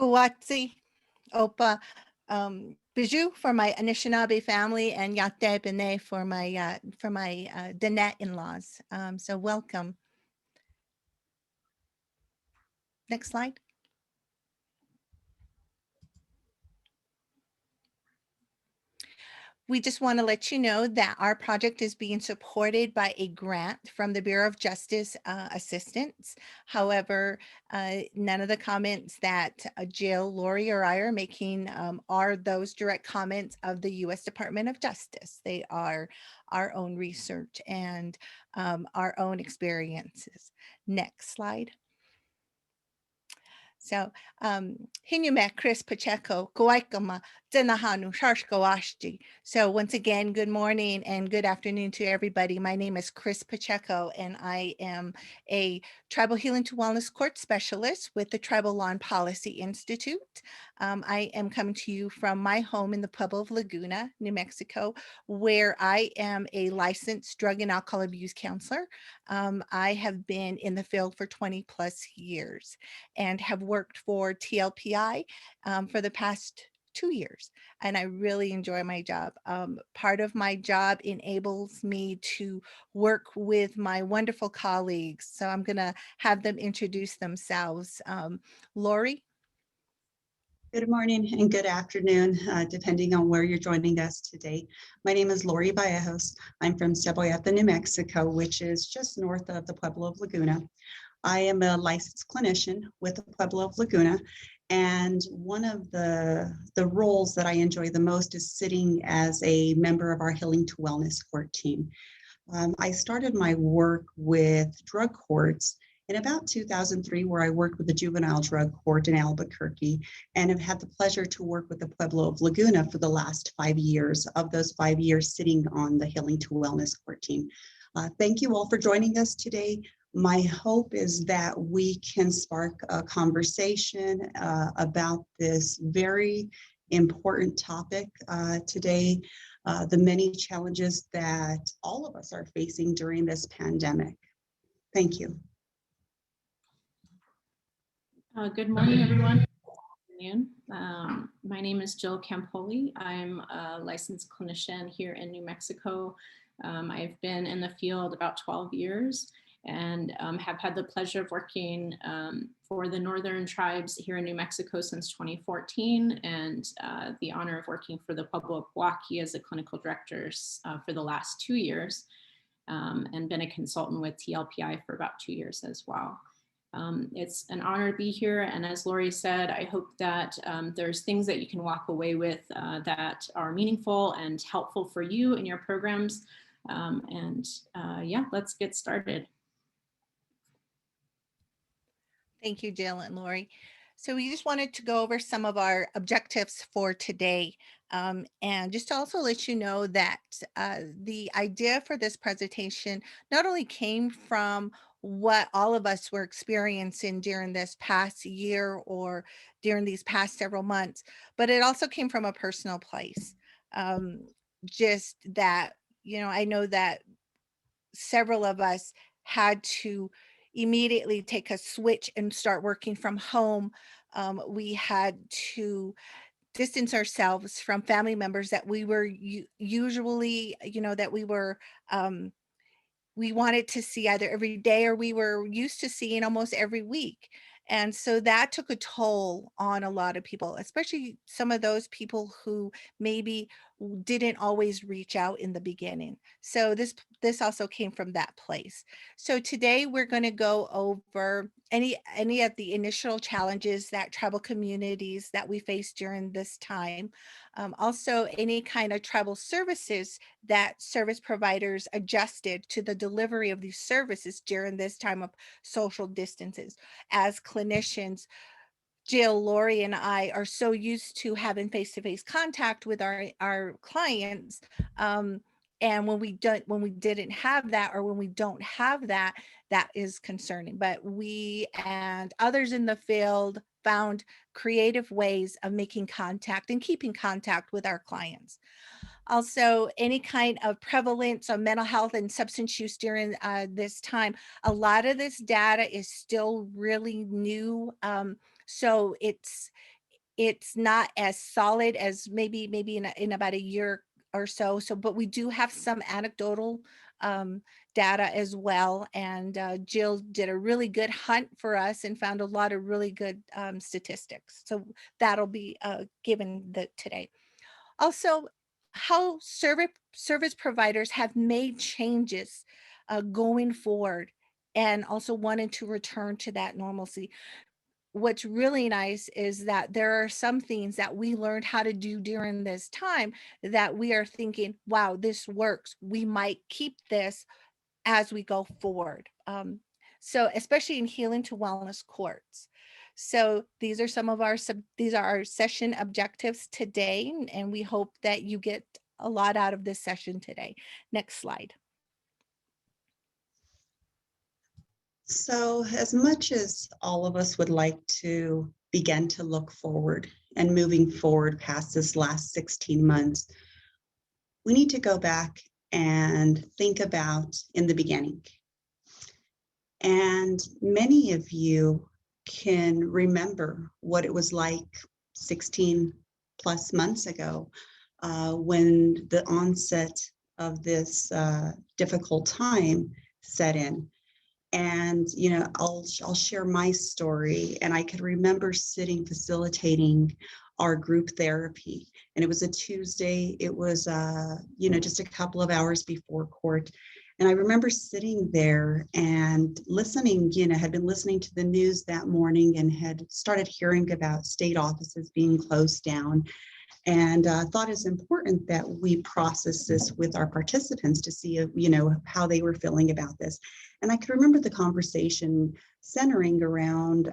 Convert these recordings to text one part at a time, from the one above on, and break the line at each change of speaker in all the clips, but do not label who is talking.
Kuwatsi, Opa, Bijou for my Anishinaabe family, and Yate Bene for my Danette in-laws. So welcome. Next slide. We just want to let you know that our project is being supported by a grant from the Bureau of Justice Assistance. However, none of the comments that Jill, Lori, or I are making are those direct comments of the U.S. Department of Justice. They are our own research and our own experiences. Next slide. So, Hinume Chris Pacheco, Kawaikama, Denahanu, Sharshkawashti. So once again, good morning and good afternoon to everybody. My name is Chris Pacheco, and I am a Tribal Healing to Wellness Court Specialist with the Tribal Law and Policy Institute. I am coming to you from my home in the Pueblo of Laguna, New Mexico, where I am a licensed drug and alcohol abuse counselor. I have been in the field for 20 plus years and have worked for TLPI for the past 2 years, and I really enjoy my job. Part of my job enables me to work with my wonderful colleagues, so I'm going to have them introduce themselves. Lori?
Good morning and good afternoon, depending on where you're joining us today. My name is Lori Vallejos. I'm from Cebolleta, New Mexico, which is just north of the Pueblo of Laguna. I am a licensed clinician with the Pueblo of Laguna, and one of the roles that I enjoy the most is sitting as a member of our Healing to Wellness Court team. I started my work with drug courts in about 2003, where I worked with the juvenile drug court in Albuquerque, and have had the pleasure to work with the Pueblo of Laguna for the last 5 years. Of those 5 years, sitting on the Healing to Wellness Court team. Thank you all for joining us today. My hope is that we can spark a conversation about this very important topic today, the many challenges that all of us are facing during this pandemic. Thank you.
Good morning, everyone. My name is Jill Campoli. I'm a licensed clinician here in New Mexico. I've been in the field about 12 years and have had the pleasure of working for the Northern tribes here in New Mexico since 2014, and the honor of working for the Pueblo of Milwaukee as a clinical director for the last 2 years, and been a consultant with TLPI for about 2 years as well. It's an honor to be here, and as Lori said, I hope that there's things that you can walk away with that are meaningful and helpful for you in your programs. Yeah, let's get started.
Thank you, Jill and Lori. So we just wanted to go over some of our objectives for today. And just to also let you know that the idea for this presentation not only came from what all of us were experiencing during this past year or during these past several months, but it also came from a personal place. Just that, I know that several of us had to immediately take a switch and start working from home. We had to distance ourselves from family members that we were usually, that we wanted to see either every day or we were used to seeing almost every week. And so that took a toll on a lot of people, especially some of those people who maybe didn't always reach out in the beginning. So this also came from that place. So today we're going to go over any of the initial challenges that tribal communities that we face during this time. Also, any kind of tribal services that service providers adjusted to the delivery of these services during this time of social distances. As clinicians, Jill, Lori, and I are so used to having face-to-face contact with our clients. And when we didn't have that, or when we don't have that, that is concerning. But we and others in the field found creative ways of making contact and keeping contact with our clients. Also, any kind of prevalence of mental health and substance use during this time. A lot of this data is still really new. So it's not as solid as maybe in about a year or so. So, but we do have some anecdotal um, data as well. And Jill did a really good hunt for us and found a lot of really good statistics. So that'll be given today. Also, how service providers have made changes going forward and also wanted to return to that normalcy. What's really nice is that there are some things that we learned how to do during this time that we are thinking, wow, this works. We might keep this as we go forward. So especially in healing to wellness courts. So these are some of these are our session objectives today, and we hope that you get a lot out of this session today. Next slide.
So as much as all of us would like to begin to look forward and moving forward past this last 16 months, we need to go back and think about in the beginning. And many of you can remember what it was like 16 plus months ago when the onset of this difficult time set in. And I'll share my story. And I can remember sitting facilitating our group therapy, and it was a Tuesday. It was just a couple of hours before court. And I remember sitting there and listening, had been listening to the news that morning and had started hearing about state offices being closed down, and thought it's important that we process this with our participants to see how they were feeling about this. And I could remember the conversation centering around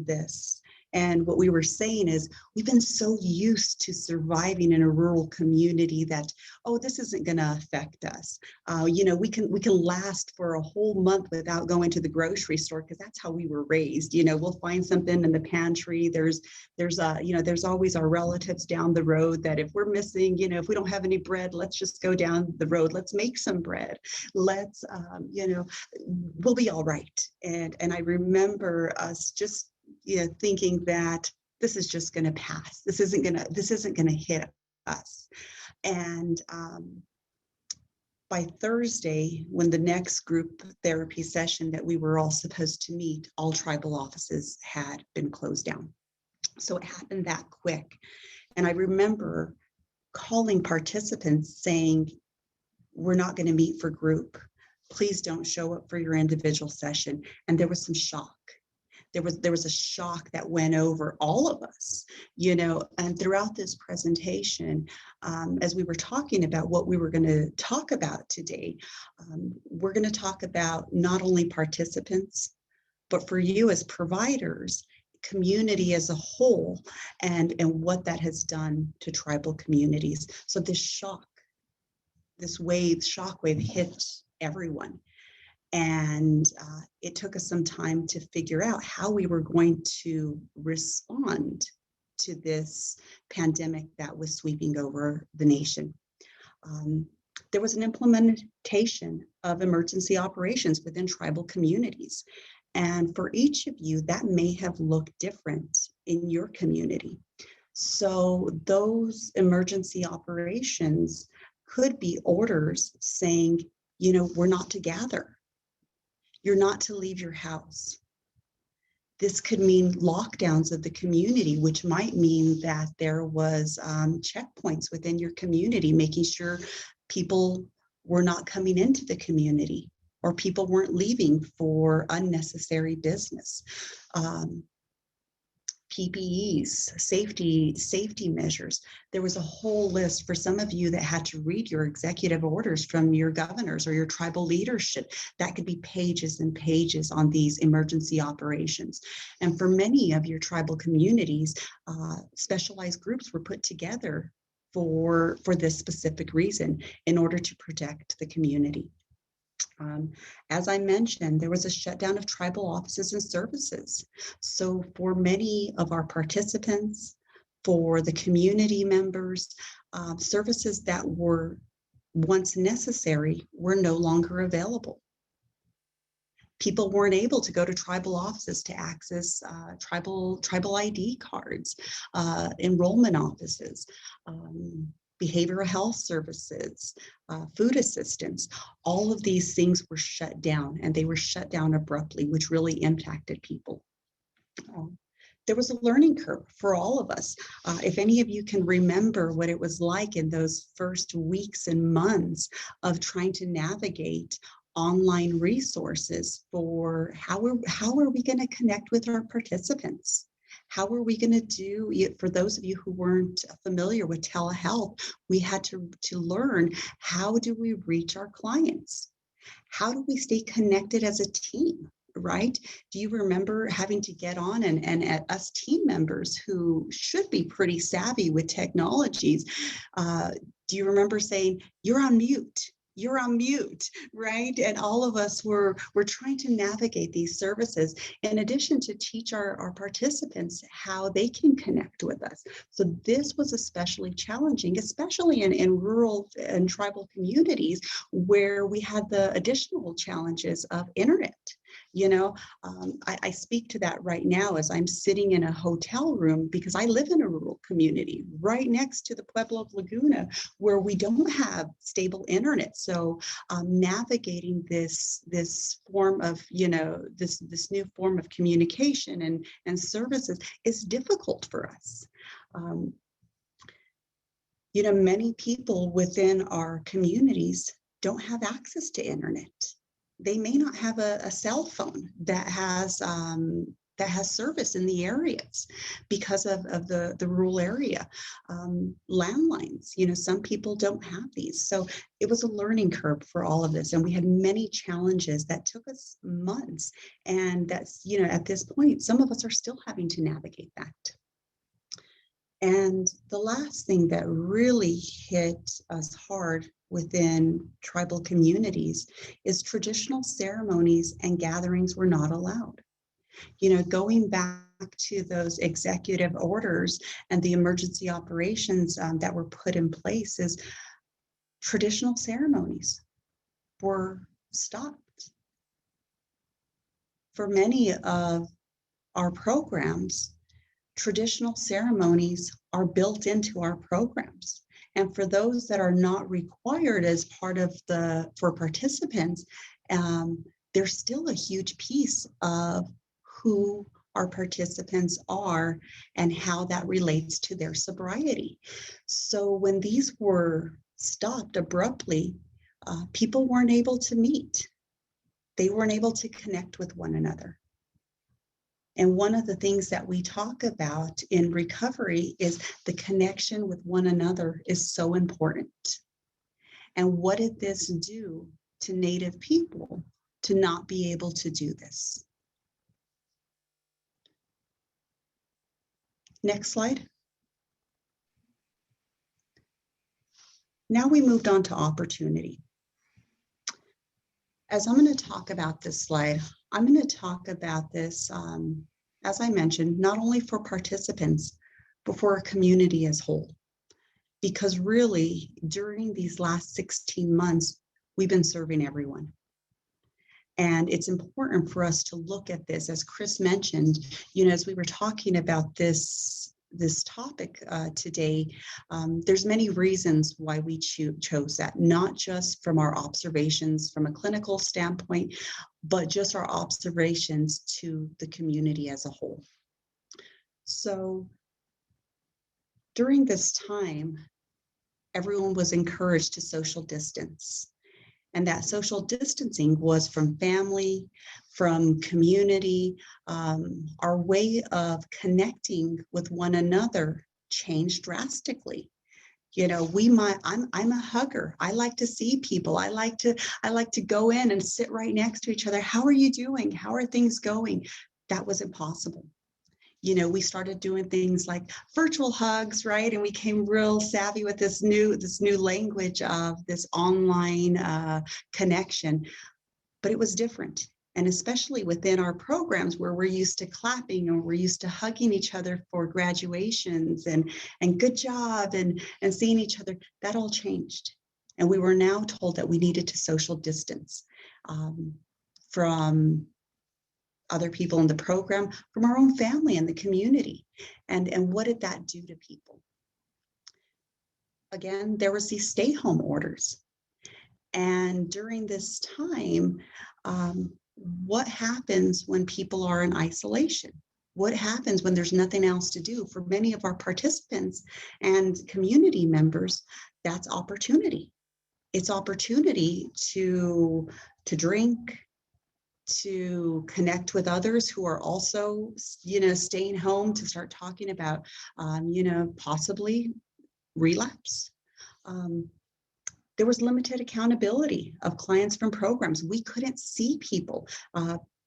this. And what we were saying is, we've been so used to surviving in a rural community that, oh, this isn't going to affect us. We can last for a whole month without going to the grocery store because that's how we were raised. We'll find something in the pantry. There's always our relatives down the road that if we're missing, if we don't have any bread, let's just go down the road. Let's make some bread. Let's, we'll be all right. And I remember us just thinking that this is just going to pass. This isn't going to hit us. And by Thursday, when the next group therapy session that we were all supposed to meet, all tribal offices had been closed down. So it happened that quick. And I remember calling participants saying, we're not going to meet for group. Please don't show up for your individual session. And there was some shock. There was a shock that went over all of us, and throughout this presentation, as we were talking about what we were going to talk about today, we're going to talk about not only participants, but for you as providers, community as a whole, and what that has done to tribal communities. So this shockwave hit everyone. And it took us some time to figure out how we were going to respond to this pandemic that was sweeping over the nation. There was an implementation of emergency operations within tribal communities. And for each of you, that may have looked different in your community. So those emergency operations could be orders saying, we're not to gather. You're not to leave your house. This could mean lockdowns of the community, which might mean that there was checkpoints within your community, making sure people were not coming into the community or people weren't leaving for unnecessary business. PPEs, safety measures. There was a whole list for some of you that had to read your executive orders from your governors or your tribal leadership. That could be pages and pages on these emergency operations. And for many of your tribal communities, specialized groups were put together for this specific reason in order to protect the community. As I mentioned, there was a shutdown of tribal offices and services. So for many of our participants, for the community members, services that were once necessary were no longer available. People weren't able to go to tribal offices to access tribal ID cards, enrollment offices, behavioral health services, food assistance. All of these things were shut down, and they were shut down abruptly, which really impacted people. There was a learning curve for all of us. If any of you can remember what it was like in those first weeks and months of trying to navigate online resources for how are we going to connect with our participants? How are we going to do it? For those of you who weren't familiar with telehealth, we had to learn, how do we reach our clients? How do we stay connected as a team? Right? Do you remember having to get on and at us team members who should be pretty savvy with technologies? Do you remember saying, "You're on mute"? You're on mute, right? And all of us were trying to navigate these services in addition to teach our participants how they can connect with us. So this was especially challenging, especially in rural and tribal communities where we had the additional challenges of internet. You know, I speak to that right now as I'm sitting in a hotel room because I live in a rural community right next to the Pueblo of Laguna where we don't have stable internet. So navigating this form of, this new form of communication and services is difficult for us. Many people within our communities don't have access to internet. They may not have a cell phone that has service in the areas because of the rural area. Landlines, some people don't have these. So it was a learning curve for all of this. And we had many challenges that took us months. And that's, at this point, some of us are still having to navigate that. And the last thing that really hit us hard within tribal communities is traditional ceremonies and gatherings were not allowed. Going back to those executive orders and the emergency operations that were put in place, is traditional ceremonies were stopped. For many of our programs, traditional ceremonies are built into our programs. And for those that are not required as part of for participants, there's still a huge piece of who our participants are and how that relates to their sobriety. So when these were stopped abruptly, people weren't able to meet. They weren't able to connect with one another. And one of the things that we talk about in recovery is the connection with one another is so important. And what did this do to Native people to not be able to do this? Next slide. Now we moved on to opportunity. As I'm going to talk about this slide, I'm going to talk about this, as I mentioned, not only for participants, but for a community as whole. Because really, during these last 16 months, we've been serving everyone. And it's important for us to look at this, as Chris mentioned, as we were talking about this topic today, there's many reasons why we chose that, not just from our observations from a clinical standpoint, but just our observations to the community as a whole. So during this time, everyone was encouraged to social distance. And that social distancing was from family, from community. Our way of connecting with one another changed drastically. I'm a hugger. I like to see people. I like to go in and sit right next to each other. How are you doing? How are things going? That was impossible. We started doing things like virtual hugs, right? And we became real savvy with this new language of this online connection. But it was different. And especially within our programs where we're used to clapping or we're used to hugging each other for graduations and good job and seeing each other, that all changed. And we were now told that we needed to social distance. from other people in the program, from our own family and the community. And what did that do to people? Again, there was these stay-home orders. And during this time, what happens when people are in isolation? What happens when there's nothing else to do? For many of our participants and community members, that's opportunity. It's opportunity to drink, to connect with others who are also, staying home, to start talking about, possibly relapse. There was limited accountability of clients from programs. We couldn't see people.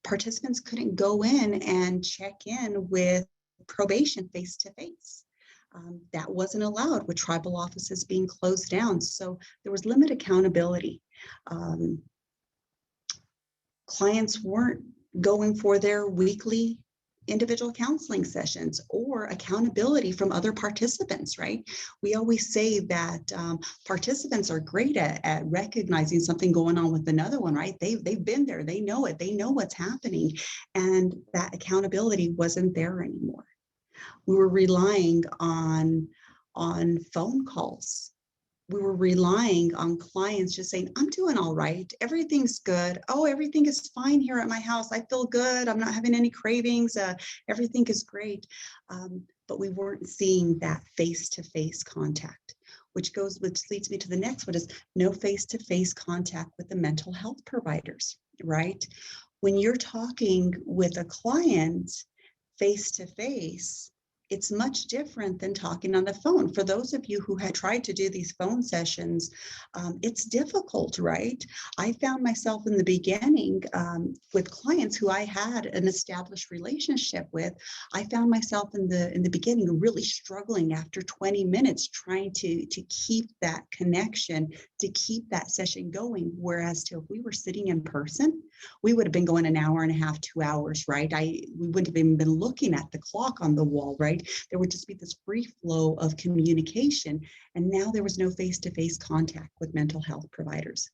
Participants couldn't go in and check in with probation face to face. That wasn't allowed with tribal offices being closed down. So there was limited accountability. Clients weren't going for their weekly individual counseling sessions or accountability from other participants, right? We always say that participants are great at recognizing something going on with another one, right? They've been there, they know it, they know what's happening, and that accountability wasn't there anymore. We were relying on phone calls. We were relying on clients just saying, I'm doing all right. Everything's good. Oh, everything is fine here at my house. I feel good. I'm not having any cravings. Everything is great. But we weren't seeing that face-to-face contact, which leads me to the next one, is no face-to-face contact with the mental health providers, right? When you're talking with a client face-to-face, it's much different than talking on the phone. For those of you who had tried to do these phone sessions, it's difficult, right? I found myself in the beginning with clients who I had an established relationship with. I found myself in the beginning really struggling after 20 minutes, trying to keep that connection, to keep that session going. Whereas if we were sitting in person, we would have been going an hour and a half, 2 hours, right? We wouldn't have even been looking at the clock on the wall, right? There would just be this free flow of communication. And now there was no face-to-face contact with mental health providers.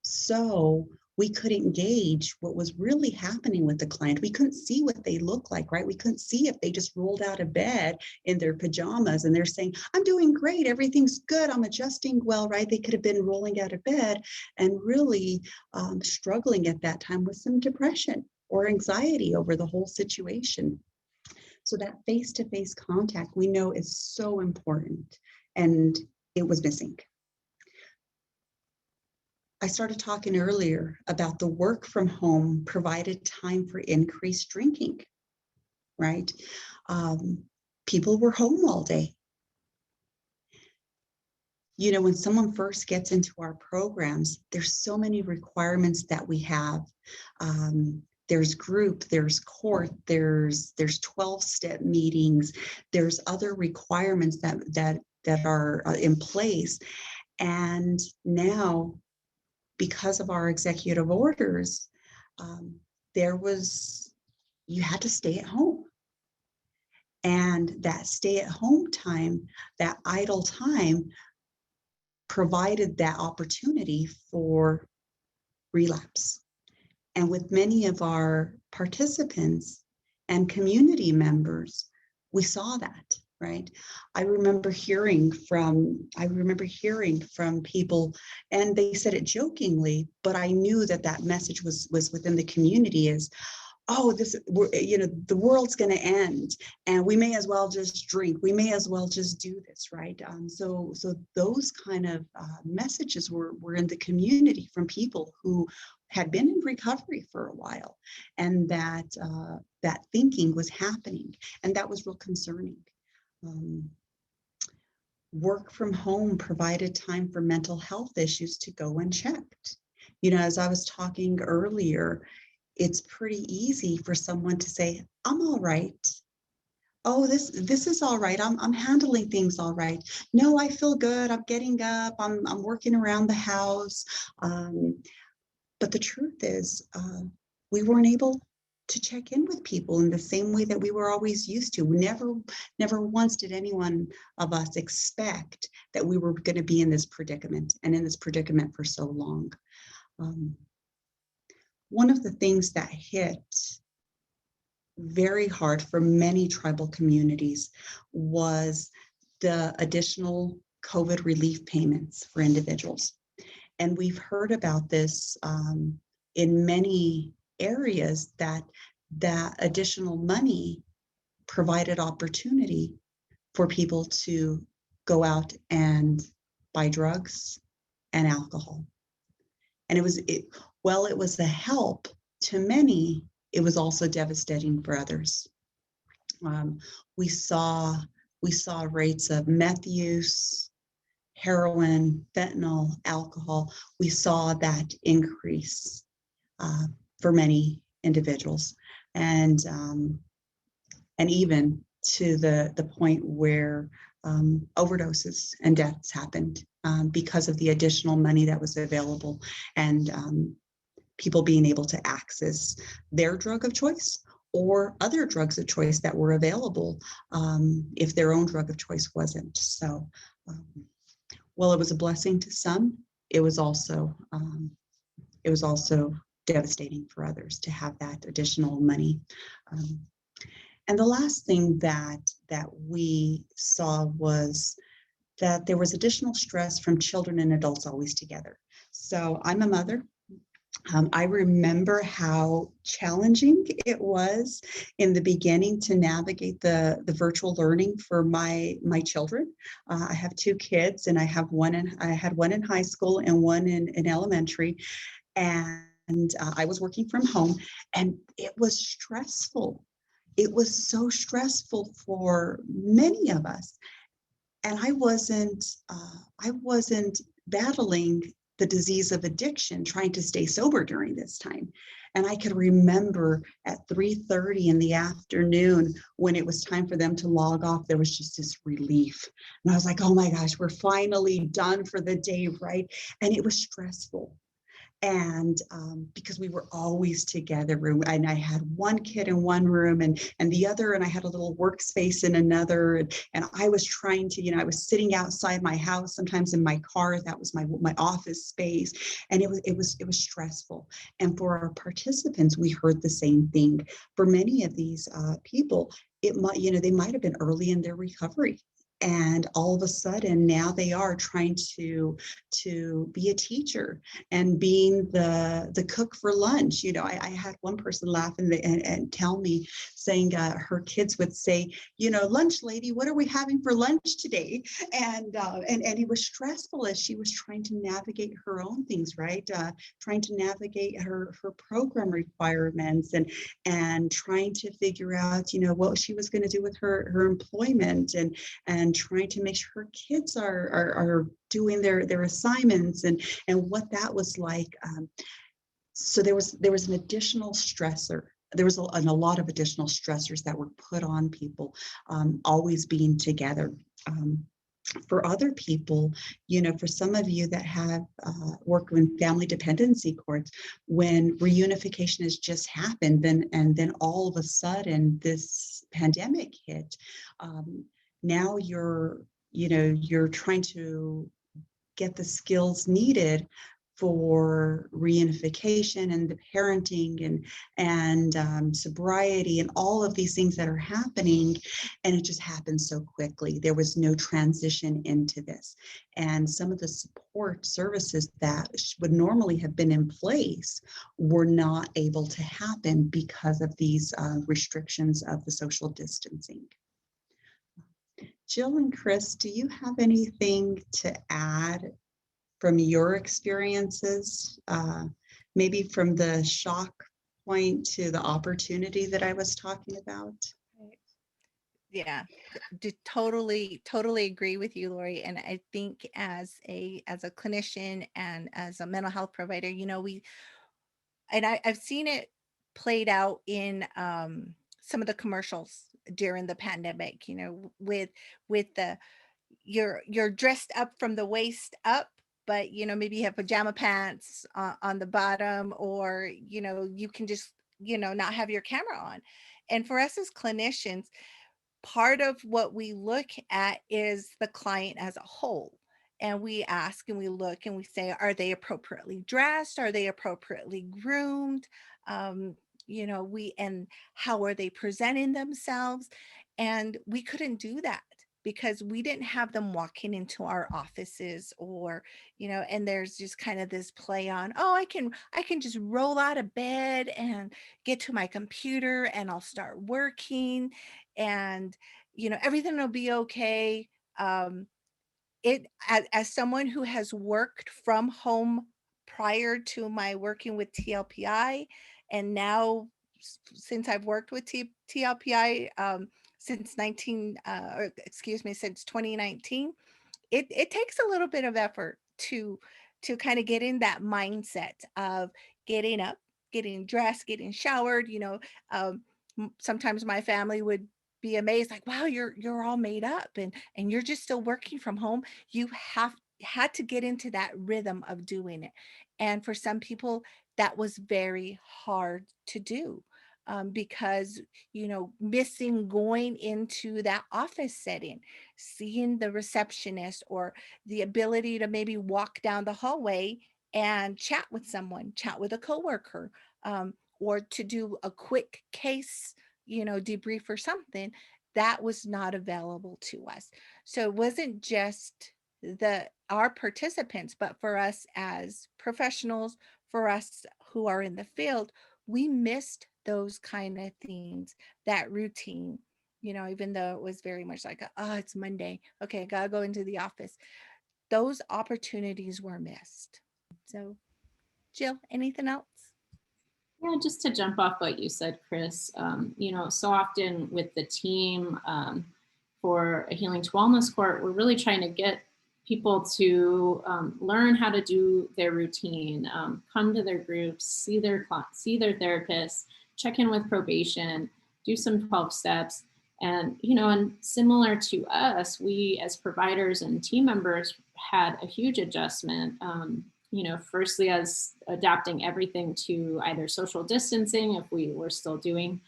So we couldn't gauge what was really happening with the client. We couldn't see what they look like, right? We couldn't see if they just rolled out of bed in their pajamas and they're saying, I'm doing great, everything's good, I'm adjusting well, right? They could have been rolling out of bed and really struggling at that time with some depression or anxiety over the whole situation. So that face-to-face contact we know is so important, and it was missing. I started talking earlier about the work from home provided time for increased drinking, right? People were home all day. You know, when someone first gets into our programs, there's so many requirements that we have. There's group, there's court, there's 12-step meetings, there's other requirements that are in place. And now, because of our executive orders, you had to stay at home. And that stay at home time, that idle time, provided that opportunity for relapse. And with many of our participants and community members, we saw that, right? I remember hearing from people, and they said it jokingly, but I knew that message was within the community, is, oh, the world's going to end, and we may as well just drink. We may as well just do this, right? So those kind of messages were in the community from people who had been in recovery for a while, and that thinking was happening, and that was real concerning. Work from home provided time for mental health issues to go unchecked. You know, as I was talking earlier, it's pretty easy for someone to say, I'm all right. Oh, this is all right. I'm handling things all right. No, I feel good. I'm getting up. I'm working around the house. But the truth is, we weren't able to check in with people in the same way that we were always used to. Never once did anyone of us expect that we were going to be in this predicament, and in this predicament for so long. one of the things that hit very hard for many tribal communities was the additional COVID relief payments for individuals. And we've heard about this in many areas, that that additional money provided opportunity for people to go out and buy drugs and alcohol. And while it was a help to many, it was also devastating for others. Um, we saw we saw rates of meth use, heroin, fentanyl, alcohol. We saw that increase for many individuals, and even to the point where overdoses and deaths happened because of the additional money that was available, and people being able to access their drug of choice or other drugs of choice that were available if their own drug of choice wasn't. So, while it was a blessing to some, it was also devastating for others to have that additional money. Um, and the last thing that we saw was that there was additional stress from children and adults always together. So I'm a mother. I remember how challenging it was in the beginning to navigate the virtual learning for my children. I have two kids, and I had one in high school and one in elementary, and I was working from home, and it was stressful. It was so stressful for many of us, and I wasn't battling the disease of addiction, trying to stay sober during this time. And I could remember at 3:30 in the afternoon, when it was time for them to log off, there was just this relief. And I was like, oh my gosh, we're finally done for the day, right? And it was stressful. And because we were always together, and I had one kid in one room, and the other, and I had a little workspace in another, and I was trying to, I was sitting outside my house, sometimes in my car. That was my office space, and it was stressful. And for our participants, we heard the same thing. For many of these people, it might, they might have been early in their recovery, and all of a sudden now they are trying to be a teacher and being the cook for lunch. I had one person laugh and tell me, saying her kids would say, lunch lady, what are we having for lunch today? And it was stressful as she was trying to navigate her own things, right? Trying to navigate her program requirements, and trying to figure out, what she was going to do with her employment, and trying to make sure her kids are doing their assignments, and what that was like. So there was an additional stressor. There was a lot of additional stressors that were put on people, always being together. For other people, for some of you that have worked in family dependency courts, when reunification has just happened, and then all of a sudden this pandemic hit, now you're trying to get the skills needed for reunification and the parenting and sobriety and all of these things that are happening. And it just happened so quickly. There was no transition into this. And some of the support services that would normally have been in place were not able to happen because of these restrictions of the social distancing. Jill and Chris, do you have anything to add from your experiences, maybe from the shock point to the opportunity that I was talking about?
Yeah, totally agree with you, Lori. And I think as a clinician and as a mental health provider, I've seen it played out in some of the commercials during the pandemic, with the you're dressed up from the waist up, but maybe you have pajama pants on the bottom, or you can just not have your camera on. And for us as clinicians, part of what we look at is the client as a whole. and we ask and we look and we say, are they appropriately dressed? Are they appropriately groomed? Um, and how are they presenting themselves? And we couldn't do that because we didn't have them walking into our offices, or and there's just kind of this play on, oh, I can just roll out of bed and get to my computer and I'll start working, and everything will be okay. As someone who has worked from home prior to my working with TLPI, and now since I've worked with TLPI, since 2019, it takes a little bit of effort to kind of get in that mindset of getting up, getting dressed, getting showered. Um, Sometimes my family would be amazed, like, wow, you're all made up and you're just still working from home. You have had to get into that rhythm of doing it, and for some people that was very hard to do, because missing going into that office setting, seeing the receptionist, or the ability to maybe walk down the hallway and chat with someone, chat with a coworker, or to do a quick case, debrief or something. That was not available to us. So it wasn't just our participants, but for us as professionals, for us who are in the field, we missed those kind of things, that routine, even though it was very much like, oh, it's Monday. Okay, I gotta go into the office. Those opportunities were missed. So, Jill, anything else?
Yeah, just to jump off what you said, Chris, so often with the team for a healing to wellness court, we're really trying to get people to learn how to do their routine, come to their groups, see their therapists, check in with probation, do some 12 steps. And similar to us, we as providers and team members had a huge adjustment. Firstly, as adapting everything to either social distancing, if we were still doing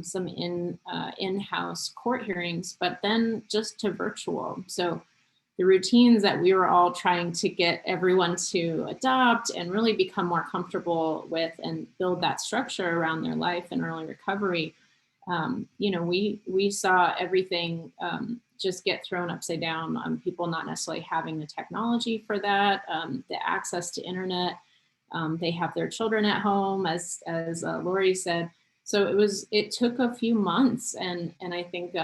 some in-house court hearings, but then just to virtual. So the routines that we were all trying to get everyone to adopt and really become more comfortable with and build that structure around their life and early recovery, we saw everything just get thrown upside down. People not necessarily having the technology for that, the access to internet. They have their children at home, as Lori said. So it took a few months, and I think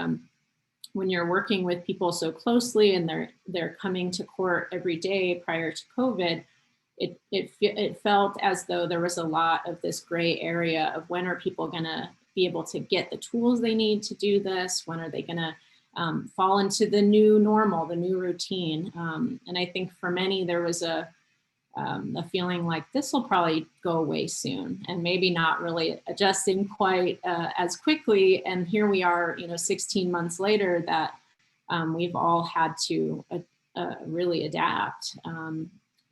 when you're working with people so closely and they're coming to court every day prior to COVID, it felt as though there was a lot of this gray area of when are people going to be able to get the tools they need to do this? When are they going to fall into the new normal, the new routine? And I think for many, there was a feeling like this will probably go away soon, and maybe not really adjusting quite as quickly. And here we are, 16 months later, that we've all had to really adapt.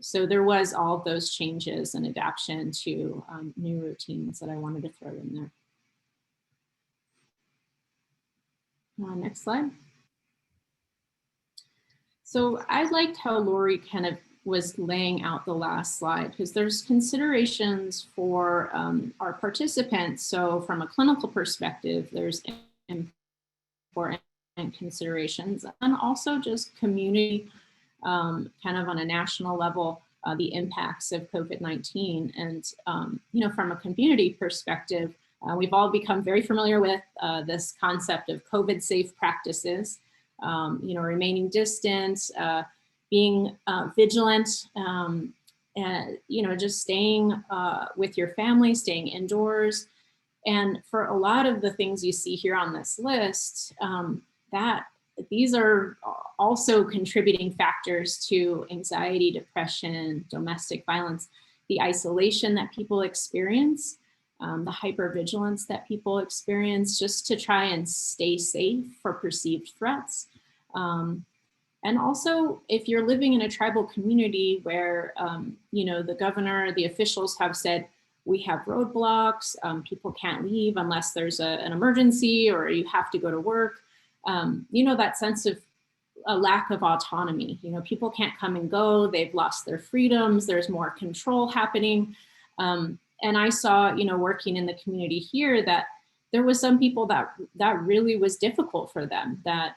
So there was all of those changes and adaptation to new routines that I wanted to throw in there. Next slide. So I liked how Lori kind of was laying out the last slide, because there's considerations for our participants. So from a clinical perspective, there's important considerations, and also just community, kind of on a national level, the impacts of COVID-19. And from a community perspective, we've all become very familiar with this concept of COVID safe practices, remaining distant, being vigilant, and, just staying with your family, staying indoors. And for a lot of the things you see here on this list, that these are also contributing factors to anxiety, depression, domestic violence, the isolation that people experience, the hypervigilance that people experience just to try and stay safe for perceived threats. And also, if you're living in a tribal community where, the governor, the officials have said, we have roadblocks, people can't leave unless there's an emergency or you have to go to work, that sense of a lack of autonomy. You know, people can't come and go, they've lost their freedoms, there's more control happening. And I saw, you know, working in the community here, that there was some people that really was difficult for them, that,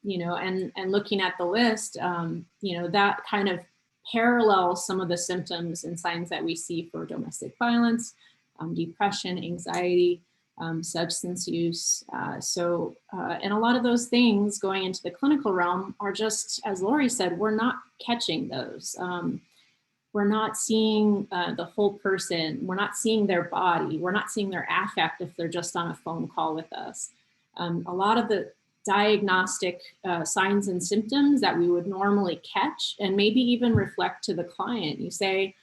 you know, and looking at the list, you know, that kind of parallels some of the symptoms and signs that we see for domestic violence, depression, anxiety, substance use. And a lot of those things going into the clinical realm are just, as Lori said, we're not catching those. We're not seeing the whole person. We're not seeing their body. We're not seeing their affect if they're just on a phone call with us. A lot of the diagnostic signs and symptoms that we would normally catch and maybe even reflect to the client. You say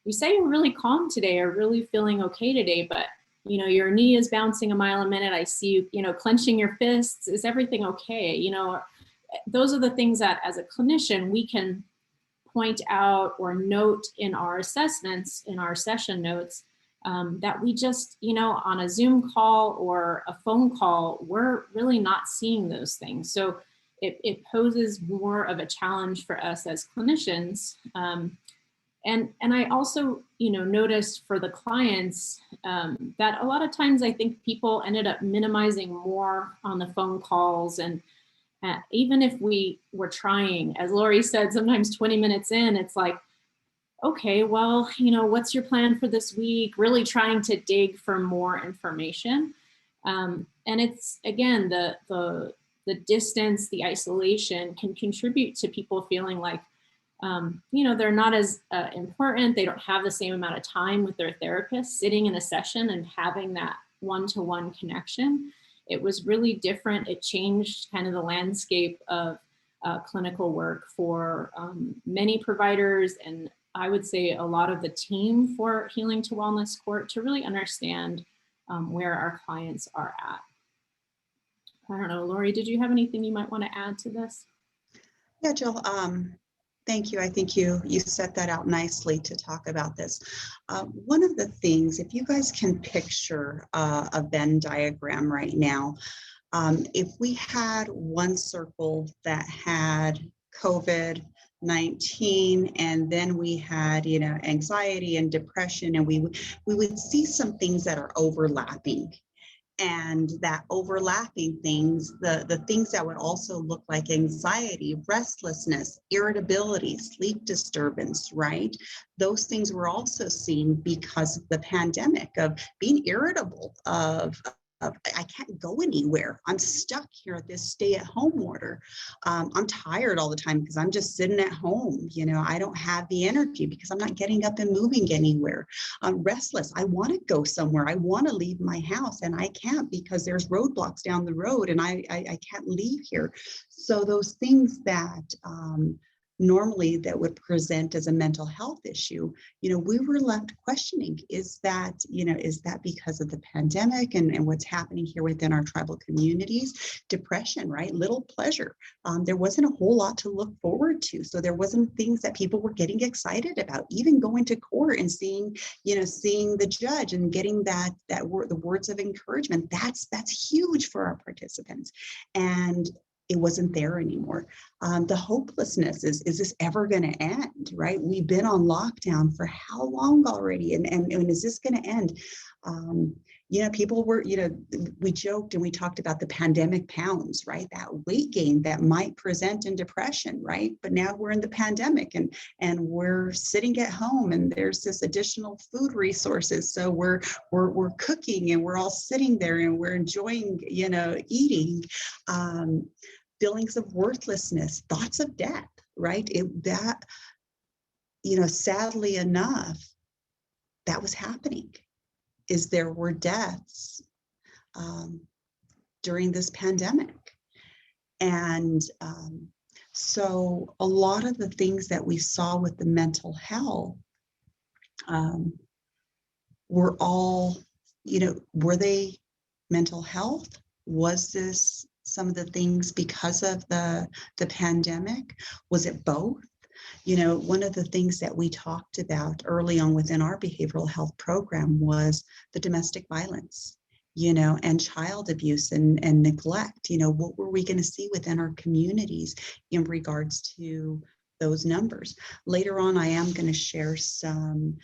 you're really calm today or really feeling okay today, but you know, your knee is bouncing a mile a minute. I see you, you know, clenching your fists. Is everything okay? You know, those are the things that as a clinician, we can point out or note in our assessments, in our session notes, that we just, you know, on a Zoom call or a phone call, we're really not seeing those things. So it poses more of a challenge for us as clinicians. And I also, you know, noticed for the clients that a lot of times I think people ended up minimizing more on the phone calls. And even if we were trying, as Lori said, sometimes 20 minutes in, it's like, okay, well, you know, what's your plan for this week? Really trying to dig for more information. And it's, again, the distance, the isolation can contribute to people feeling like, you know, they're not as important. They don't have the same amount of time with their therapist sitting in a session and having that one-to-one connection. It was really different. It changed kind of the landscape of clinical work for many providers, and I would say a lot of the team for Healing to Wellness Court, to really understand where our clients are at. I don't know, Lori, did you have anything you might want to add to this?
Yeah, Jill, thank you. I think you set that out nicely to talk about this. One of the things, if you guys can picture a Venn diagram right now, if we had one circle that had COVID-19, and then we had, you know, anxiety and depression, and we would see some things that are overlapping. And that overlapping things, the things that would also look like anxiety, restlessness, irritability, sleep disturbance, right? Those things were also seen because of the pandemic, of being irritable, of I can't go anywhere. I'm stuck here at this stay-at-home order. I'm tired all the time because I'm just sitting at home. You know, I don't have the energy because I'm not getting up and moving anywhere. I'm restless. I want to go somewhere. I want to leave my house and I can't because there's roadblocks down the road and I can't leave here. So those things that normally that would present as a mental health issue, you know, we were left questioning, is that because of the pandemic and what's happening here within our tribal communities? Depression, right? Little pleasure. There wasn't a whole lot to look forward to. So there wasn't things that people were getting excited about, even going to court and seeing the judge and getting the words of encouragement. That's huge for our participants. And it wasn't there anymore. The hopelessness is this ever going to end, right? We've been on lockdown for how long already? And is this going to end? People were, we joked and we talked about the pandemic pounds, right? That weight gain that might present in depression, right? But now we're in the pandemic and we're sitting at home and there's this additional food resources. So we're cooking and we're all sitting there and we're enjoying, eating. Feelings of worthlessness, thoughts of death, right? Sadly enough, that was happening. There were deaths during this pandemic. And so a lot of the things that we saw with the mental health were all, were they mental health? Was this some of the things because of the pandemic? Was it both? One of the things that we talked about early on within our behavioral health program was the domestic violence and child abuse and neglect. What were we going to see within our communities in regards to those numbers? Later on, I am going to share some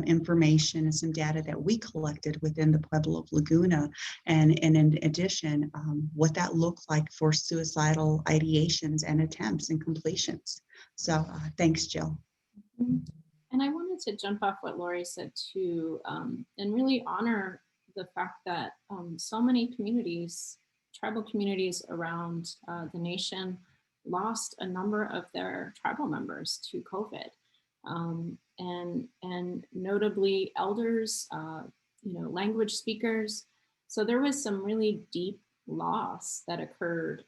information and some data that we collected within the Pueblo of Laguna, and in addition, what that looked like for suicidal ideations and attempts and completions. So thanks, Jill.
And I wanted to jump off what Lori said too, and really honor the fact that so many communities, tribal communities around the nation, lost a number of their tribal members to COVID. And notably elders, language speakers. So there was some really deep loss that occurred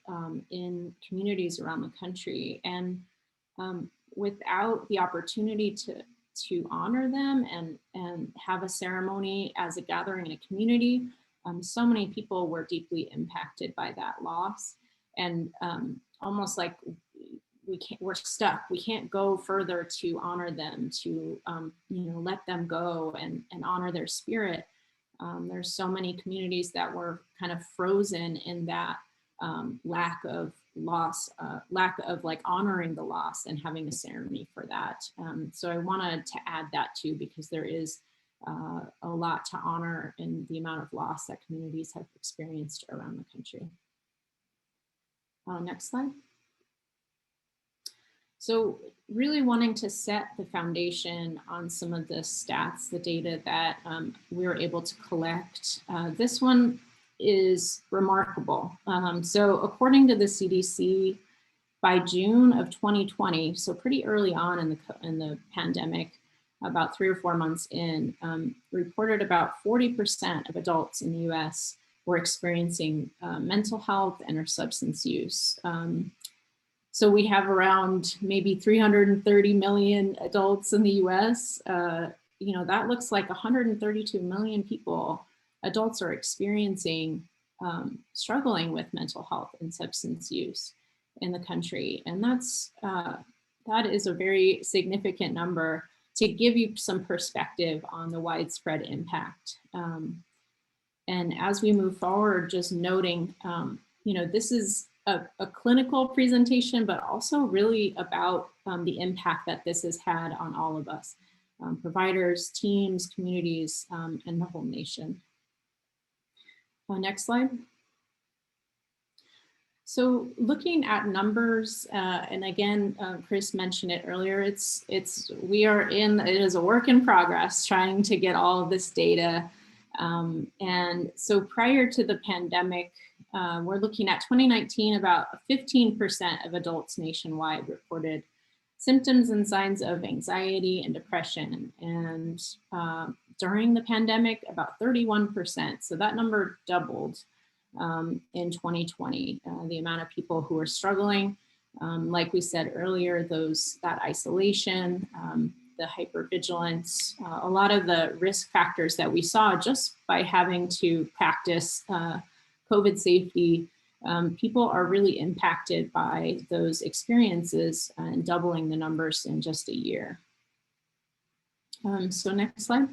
in communities around the country. And without the opportunity to honor them and have a ceremony as a gathering in a community, so many people were deeply impacted by that loss. And almost like we're stuck. We can't go further to honor them, to let them go and honor their spirit. There's so many communities that were kind of frozen in that lack of loss, lack of like honoring the loss and having a ceremony for that. So I wanted to add that too, because there is a lot to honor in the amount of loss that communities have experienced around the country. Next slide. So really wanting to set the foundation on some of the stats, the data that we were able to collect. This one is remarkable. So according to the CDC, by June of 2020, so pretty early on in the pandemic, about 3 or 4 months in, reported about 40% of adults in the US were experiencing mental health and or substance use. So we have around maybe 330 million adults in the US. That looks like 132 million people, adults are experiencing, struggling with mental health and substance use in the country. And that is a very significant number to give you some perspective on the widespread impact. And as we move forward, just noting, this is a clinical presentation, but also really about the impact that this has had on all of us, providers, teams, communities, and the whole nation. Next slide. So looking at numbers, and again, Chris mentioned it earlier, it is a work in progress trying to get all of this data. And so prior to the pandemic, we're looking at 2019, about 15% of adults nationwide reported symptoms and signs of anxiety and depression. And during the pandemic, about 31%. So that number doubled in 2020, the amount of people who are struggling. Like we said earlier, that isolation, the hypervigilance, a lot of the risk factors that we saw just by having to practice COVID safety, people are really impacted by those experiences and doubling the numbers in just a year. So next slide.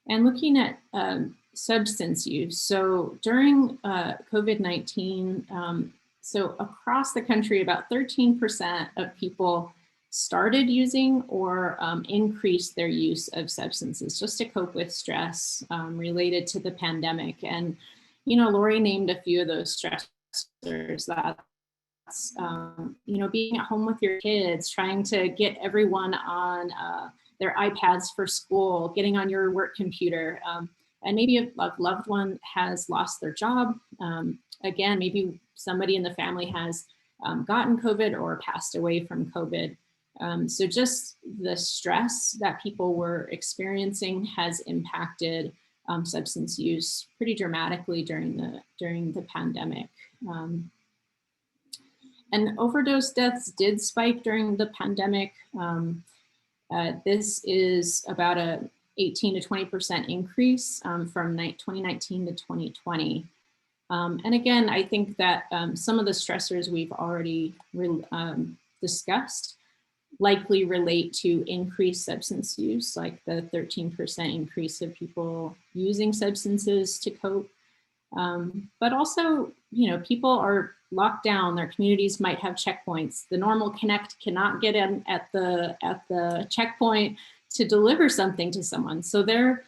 And looking at substance use. So during COVID-19, so across the country, about 13% of people started using or increased their use of substances just to cope with stress related to the pandemic. And, Lori named a few of those stressors. That's, being at home with your kids, trying to get everyone on their iPads for school, getting on your work computer. And maybe a loved one has lost their job. Again, maybe somebody in the family has gotten COVID or passed away from COVID. So just the stress that people were experiencing has impacted substance use pretty dramatically during the pandemic. And overdose deaths did spike during the pandemic. This is about a 18 to 20% increase from 2019 to 2020. And again, I think that some of the stressors we've already discussed, likely relate to increased substance use, like the 13% increase of people using substances to cope. But also, people are locked down. Their communities might have checkpoints. The normal connect cannot get in at the checkpoint to deliver something to someone. So they're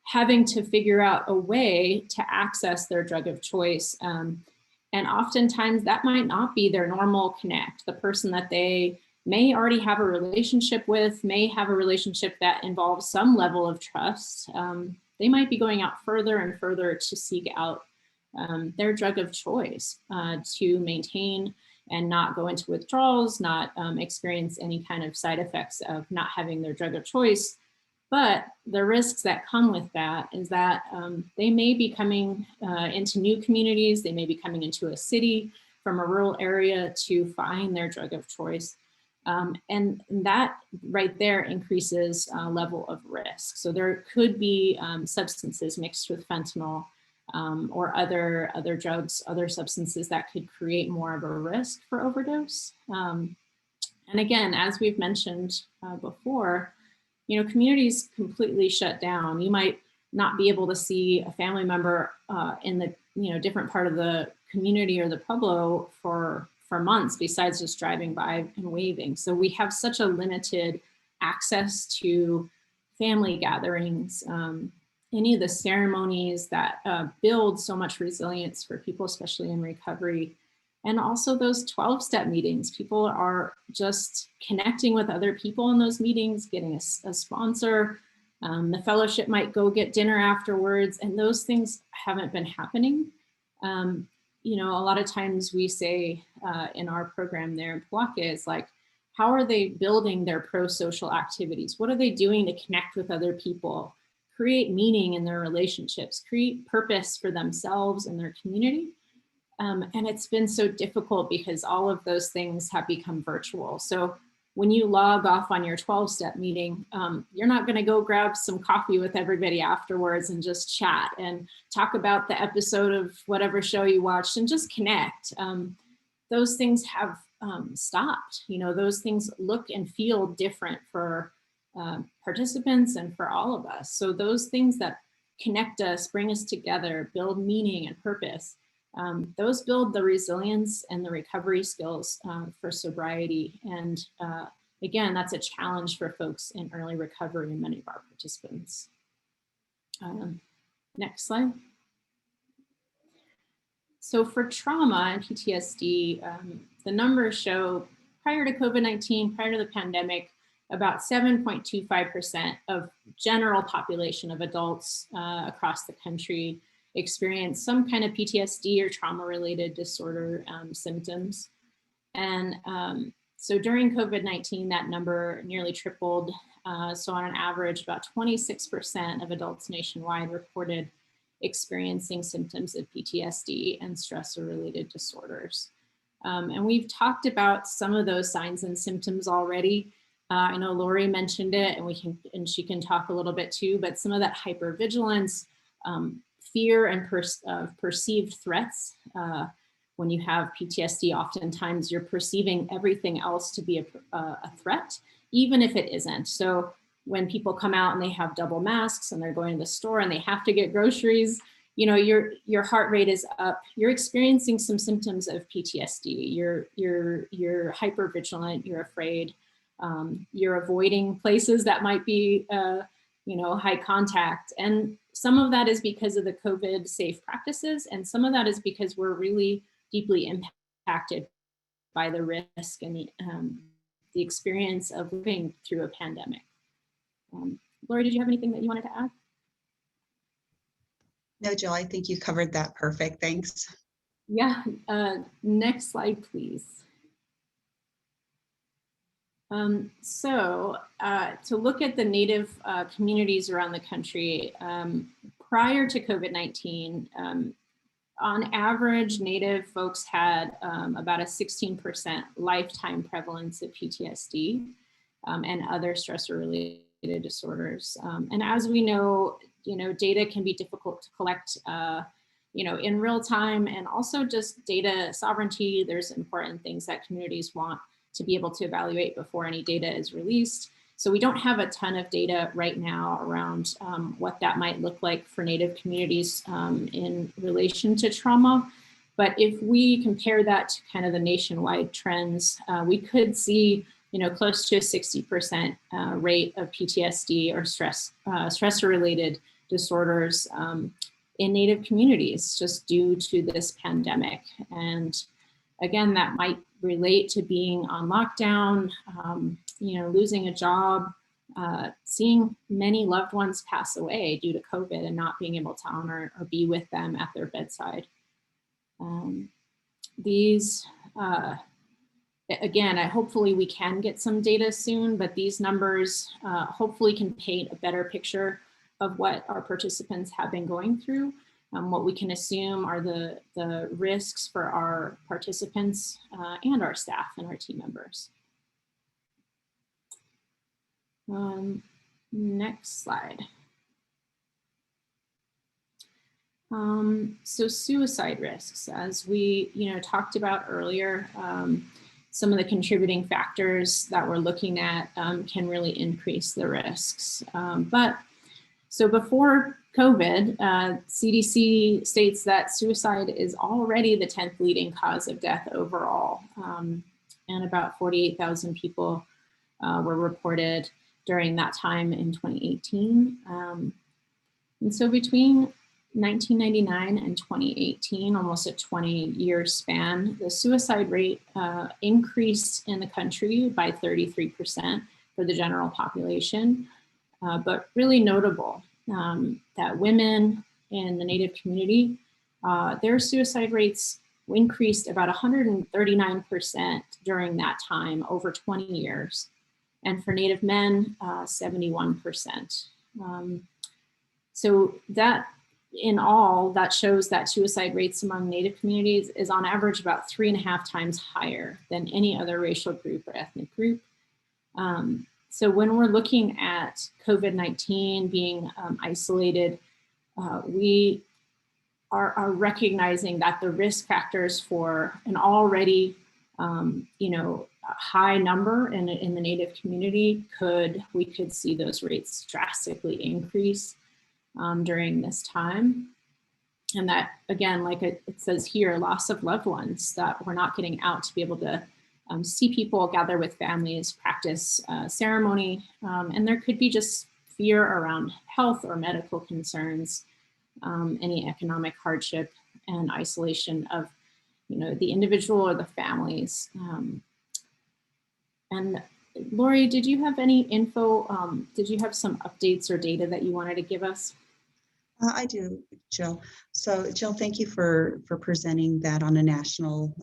having to figure out a way to access their drug of choice. And oftentimes that might not be their normal connect. The person that they may already have a relationship with, may have a relationship that involves some level of trust. They might be going out further and further to seek out their drug of choice to maintain and not go into withdrawals, not experience any kind of side effects of not having their drug of choice. But the risks that come with that is that they may be coming into new communities, they may be coming into a city from a rural area to find their drug of choice. And that right there increases level of risk. So there could be substances mixed with fentanyl or other drugs, other substances that could create more of a risk for overdose. And again, as we've mentioned before, communities completely shut down. You might not be able to see a family member in the different part of the community or the Pueblo for months, besides just driving by and waving. So we have such a limited access to family gatherings, any of the ceremonies that build so much resilience for people, especially in recovery. And also those 12-step meetings, people are just connecting with other people in those meetings, getting a sponsor. The fellowship might go get dinner afterwards, and those things haven't been happening. A lot of times we say in our program there in Pueblo is like, how are they building their pro-social activities? What are they doing to connect with other people, create meaning in their relationships, create purpose for themselves and their community? And it's been so difficult because all of those things have become virtual. So when you log off on your 12-step meeting, you're not going to go grab some coffee with everybody afterwards and just chat and talk about the episode of whatever show you watched and just connect. Those things have stopped. Those things look and feel different for participants and for all of us. So those things that connect us, bring us together, build meaning and purpose, those build the resilience and the recovery skills for sobriety. And again, that's a challenge for folks in early recovery and many of our participants. Next slide. So for trauma and PTSD, the numbers show prior to COVID-19, prior to the pandemic, about 7.25% of general population of adults across the country experience some kind of PTSD or trauma-related disorder symptoms. And so during COVID-19, that number nearly tripled. So on an average, about 26% of adults nationwide reported experiencing symptoms of PTSD and stressor-related disorders. And we've talked about some of those signs and symptoms already. I know Lori mentioned it, and she can talk a little bit too, but some of that hypervigilance, fear and perceived threats. When you have PTSD, oftentimes you're perceiving everything else to be a threat, even if it isn't. So when people come out and they have double masks and they're going to the store and they have to get groceries, your heart rate is up. You're experiencing some symptoms of PTSD. You're hypervigilant. You're afraid. You're avoiding places that might be high contact. And some of that is because of the COVID safe practices. And some of that is because we're really deeply impacted by the risk and the experience of living through a pandemic. Lori, did you have anything that you wanted to add?
No, Jill, I think you covered that perfect. Thanks.
Yeah, next slide, please. So to look at the Native communities around the country, prior to COVID-19, on average, Native folks had about a 16% lifetime prevalence of PTSD and other stressor-related disorders. And as we know, data can be difficult to collect, in real time, and also just data sovereignty. There's important things that communities want to be able to evaluate before any data is released. So we don't have a ton of data right now around what that might look like for Native communities in relation to trauma. But if we compare that to kind of the nationwide trends, we could see, close to a 60% rate of PTSD or stressor-related disorders in Native communities just due to this pandemic. And again, that might relate to being on lockdown, losing a job, seeing many loved ones pass away due to COVID and not being able to honor or be with them at their bedside. Again, hopefully we can get some data soon, but these numbers hopefully can paint a better picture of what our participants have been going through. What we can assume are the risks for our participants and our staff and our team members. Next slide. So suicide risks, as we talked about earlier, some of the contributing factors that we're looking at can really increase the risks. So before COVID, CDC states that suicide is already the 10th leading cause of death overall, and about 48,000 people were reported during that time in 2018. And so between 1999 and 2018, almost a 20-year span, the suicide rate increased in the country by 33% for the general population. But really notable that women in the Native community, their suicide rates increased about 139% during that time, over 20 years. And for Native men, 71%. So that, in all, that shows that suicide rates among Native communities is on average about 3.5 times higher than any other racial group or ethnic group. So when we're looking at COVID-19 being isolated, we are recognizing that the risk factors for an already, high number in the Native community we could see those rates drastically increase during this time. And that, again, like it says here, loss of loved ones, that we're not getting out to be able to see people, gather with families, practice ceremony, and there could be just fear around health or medical concerns, any economic hardship and isolation of, the individual or the families. And Lori, did you have any info? Did you have some updates or data that you wanted to give us?
I do, Jill. So Jill, thank you for presenting that on a national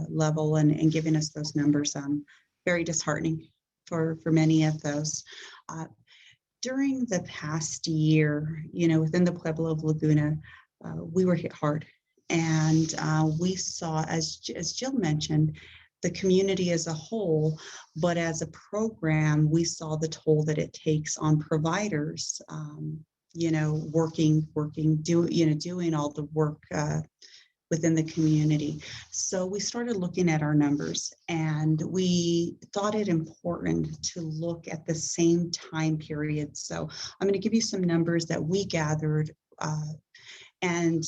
level and giving us those numbers. Very disheartening for many of those. During the past year, within the Pueblo of Laguna, we were hit hard. And we saw, as Jill mentioned, the community as a whole, but as a program, we saw the toll that it takes on providers, doing all the work within the community. So we started looking at our numbers, and we thought it important to look at the same time period. So I'm going to give you some numbers that we gathered. And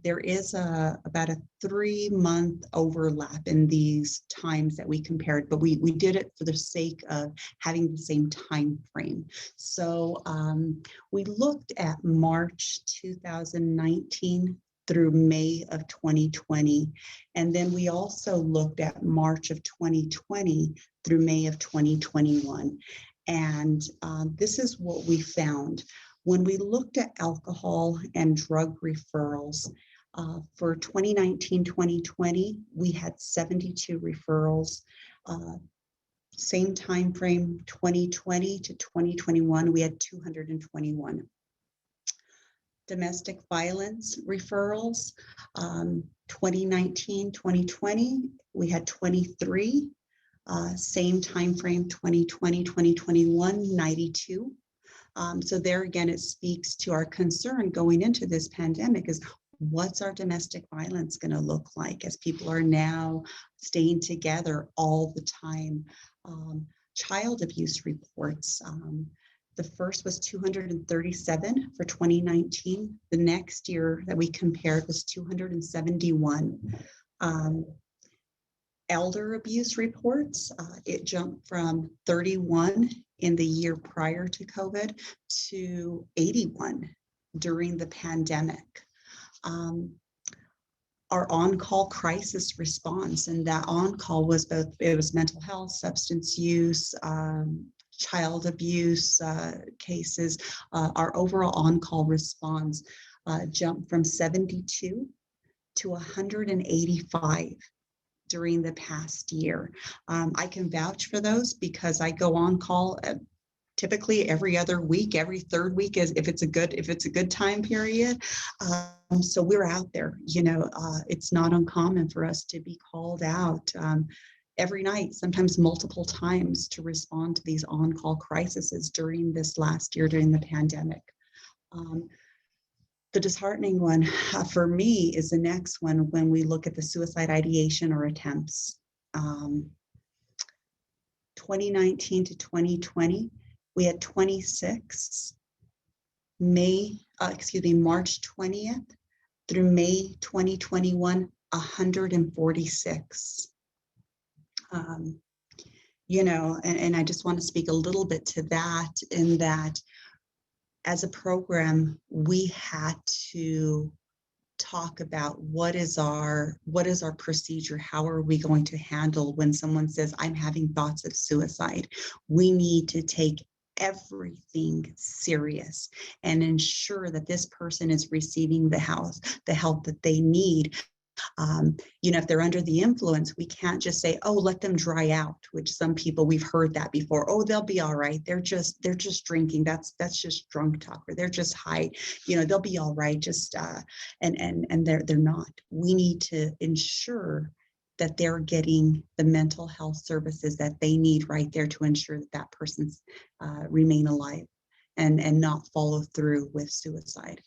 there is about a 3-month overlap in these times that we compared, but we did it for the sake of having the same time frame. So we looked at March 2019 through May of 2020. And then we also looked at March of 2020 through May of 2021. And this is what we found. When we looked at alcohol and drug referrals, for 2019-2020, we had 72 referrals. Same time frame, 2020 to 2021, we had 221. Domestic violence referrals, 2019-2020, we had 23. Same time frame, 2020-2021, 92. So there again, it speaks to our concern going into this pandemic is what's our domestic violence going to look like as people are now staying together all the time? Child abuse reports. The first was 237 for 2019. The next year that we compared was 271. Elder abuse reports, it jumped from 31 in the year prior to COVID to 81 during the pandemic. Our on-call crisis response, and that on-call was both, it was mental health, substance use, child abuse cases. Our overall on-call response jumped from 72 to 185 during the past year. I can vouch for those because I go on call typically every other week, every third week, as if it's a good time period. So we're out there. It's not uncommon for us to be called out every night, sometimes multiple times, to respond to these on-call crises during this last year, during the pandemic. The disheartening one for me is the next one when we look at the suicide ideation or attempts. 2019 to 2020, we had 26. March 20th through May 2021, 146. And I just want to speak a little bit to that, in that as a program, we had to talk about what is our procedure, how are we going to handle when someone says, I'm having thoughts of suicide. We need to take everything serious and ensure that this person is receiving the help that they need. If they're under the influence, we can't just say, oh, let them dry out, which some people, we've heard that before. Oh, they'll be all right. They're just drinking. That's just drunk talk, or they're just high. They'll be all right. Just and they're not. We need to ensure that they're getting the mental health services that they need right there to ensure that person's remain alive and not follow through with suicide.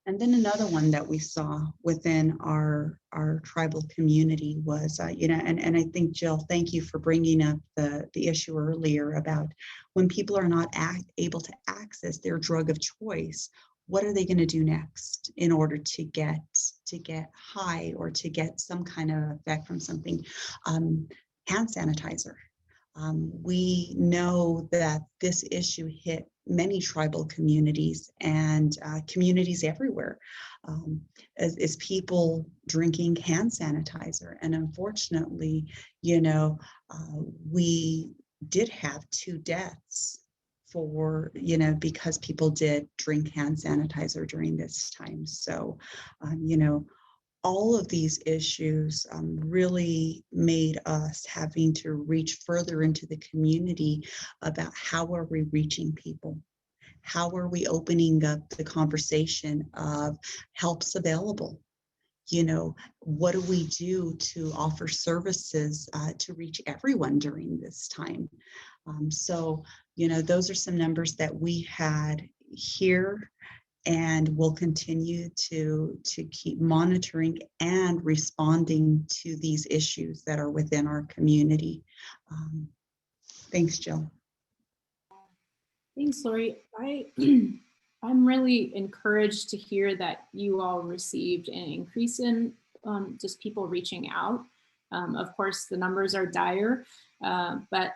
And then another one that we saw within our tribal community was, and I think, Jill, thank you for bringing up the issue earlier about when people are not able to access their drug of choice, what are they going to do next in order to get high or to get some kind of effect from something? Hand sanitizer. We know that this issue hit many tribal communities and communities everywhere, as people drinking hand sanitizer. And unfortunately, we did have 2 deaths because people did drink hand sanitizer during this time. So, all of these issues really made us having to reach further into the community about how are we reaching people? How are we opening up the conversation of help's available? What do we do to offer services to reach everyone during this time? So, those are some numbers that we had here, and we'll continue to keep monitoring and responding to these issues that are within our community. Thanks, Jill.
Thanks, Lori. I'm really encouraged to hear that you all received an increase in just people reaching out. Of course, the numbers are dire, but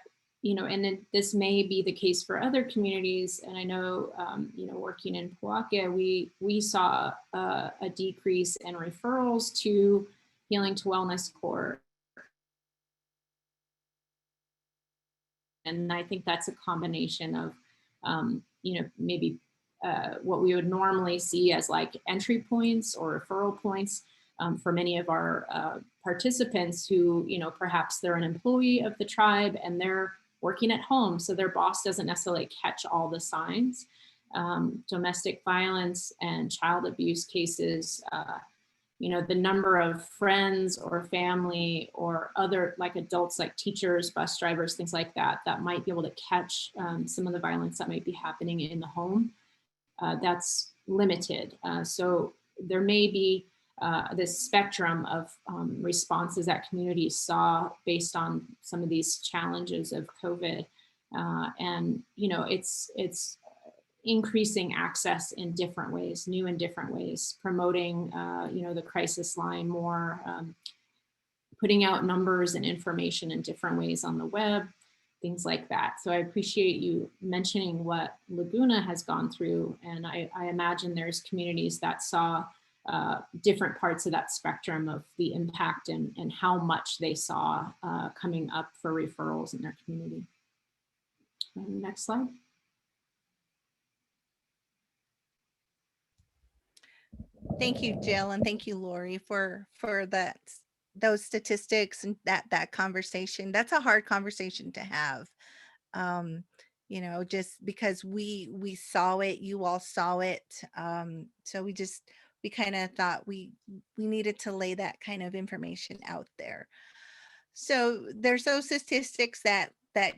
and this may be the case for other communities. And I know, working in Pueblo, we saw a decrease in referrals to Healing to Wellness Core. And I think that's a combination of, maybe what we would normally see as like entry points or referral points for many of our participants who, perhaps they're an employee of the tribe and they're working at home, so their boss doesn't necessarily catch all the signs. Domestic violence and child abuse cases, the number of friends or family or other like adults, like teachers, bus drivers, things like that, that might be able to catch some of the violence that might be happening in the home. That's limited. So there may be this spectrum of responses that communities saw based on some of these challenges of COVID. And, you know, it's increasing access in different ways, new and different ways, promoting, you know, the crisis line more, putting out numbers and information in different ways on the web, things like that. So I appreciate you mentioning what Laguna has gone through. And I imagine there's communities that saw different parts of that spectrum of the impact and how much they saw coming up for referrals in their community. Next slide.
Thank you, Jill, and thank you, Lori, for that, those statistics and that conversation. That's a hard conversation to have. Um, you know, just because we saw it, you all saw it. So we kind of thought we needed to lay that kind of information out there. So there's those statistics that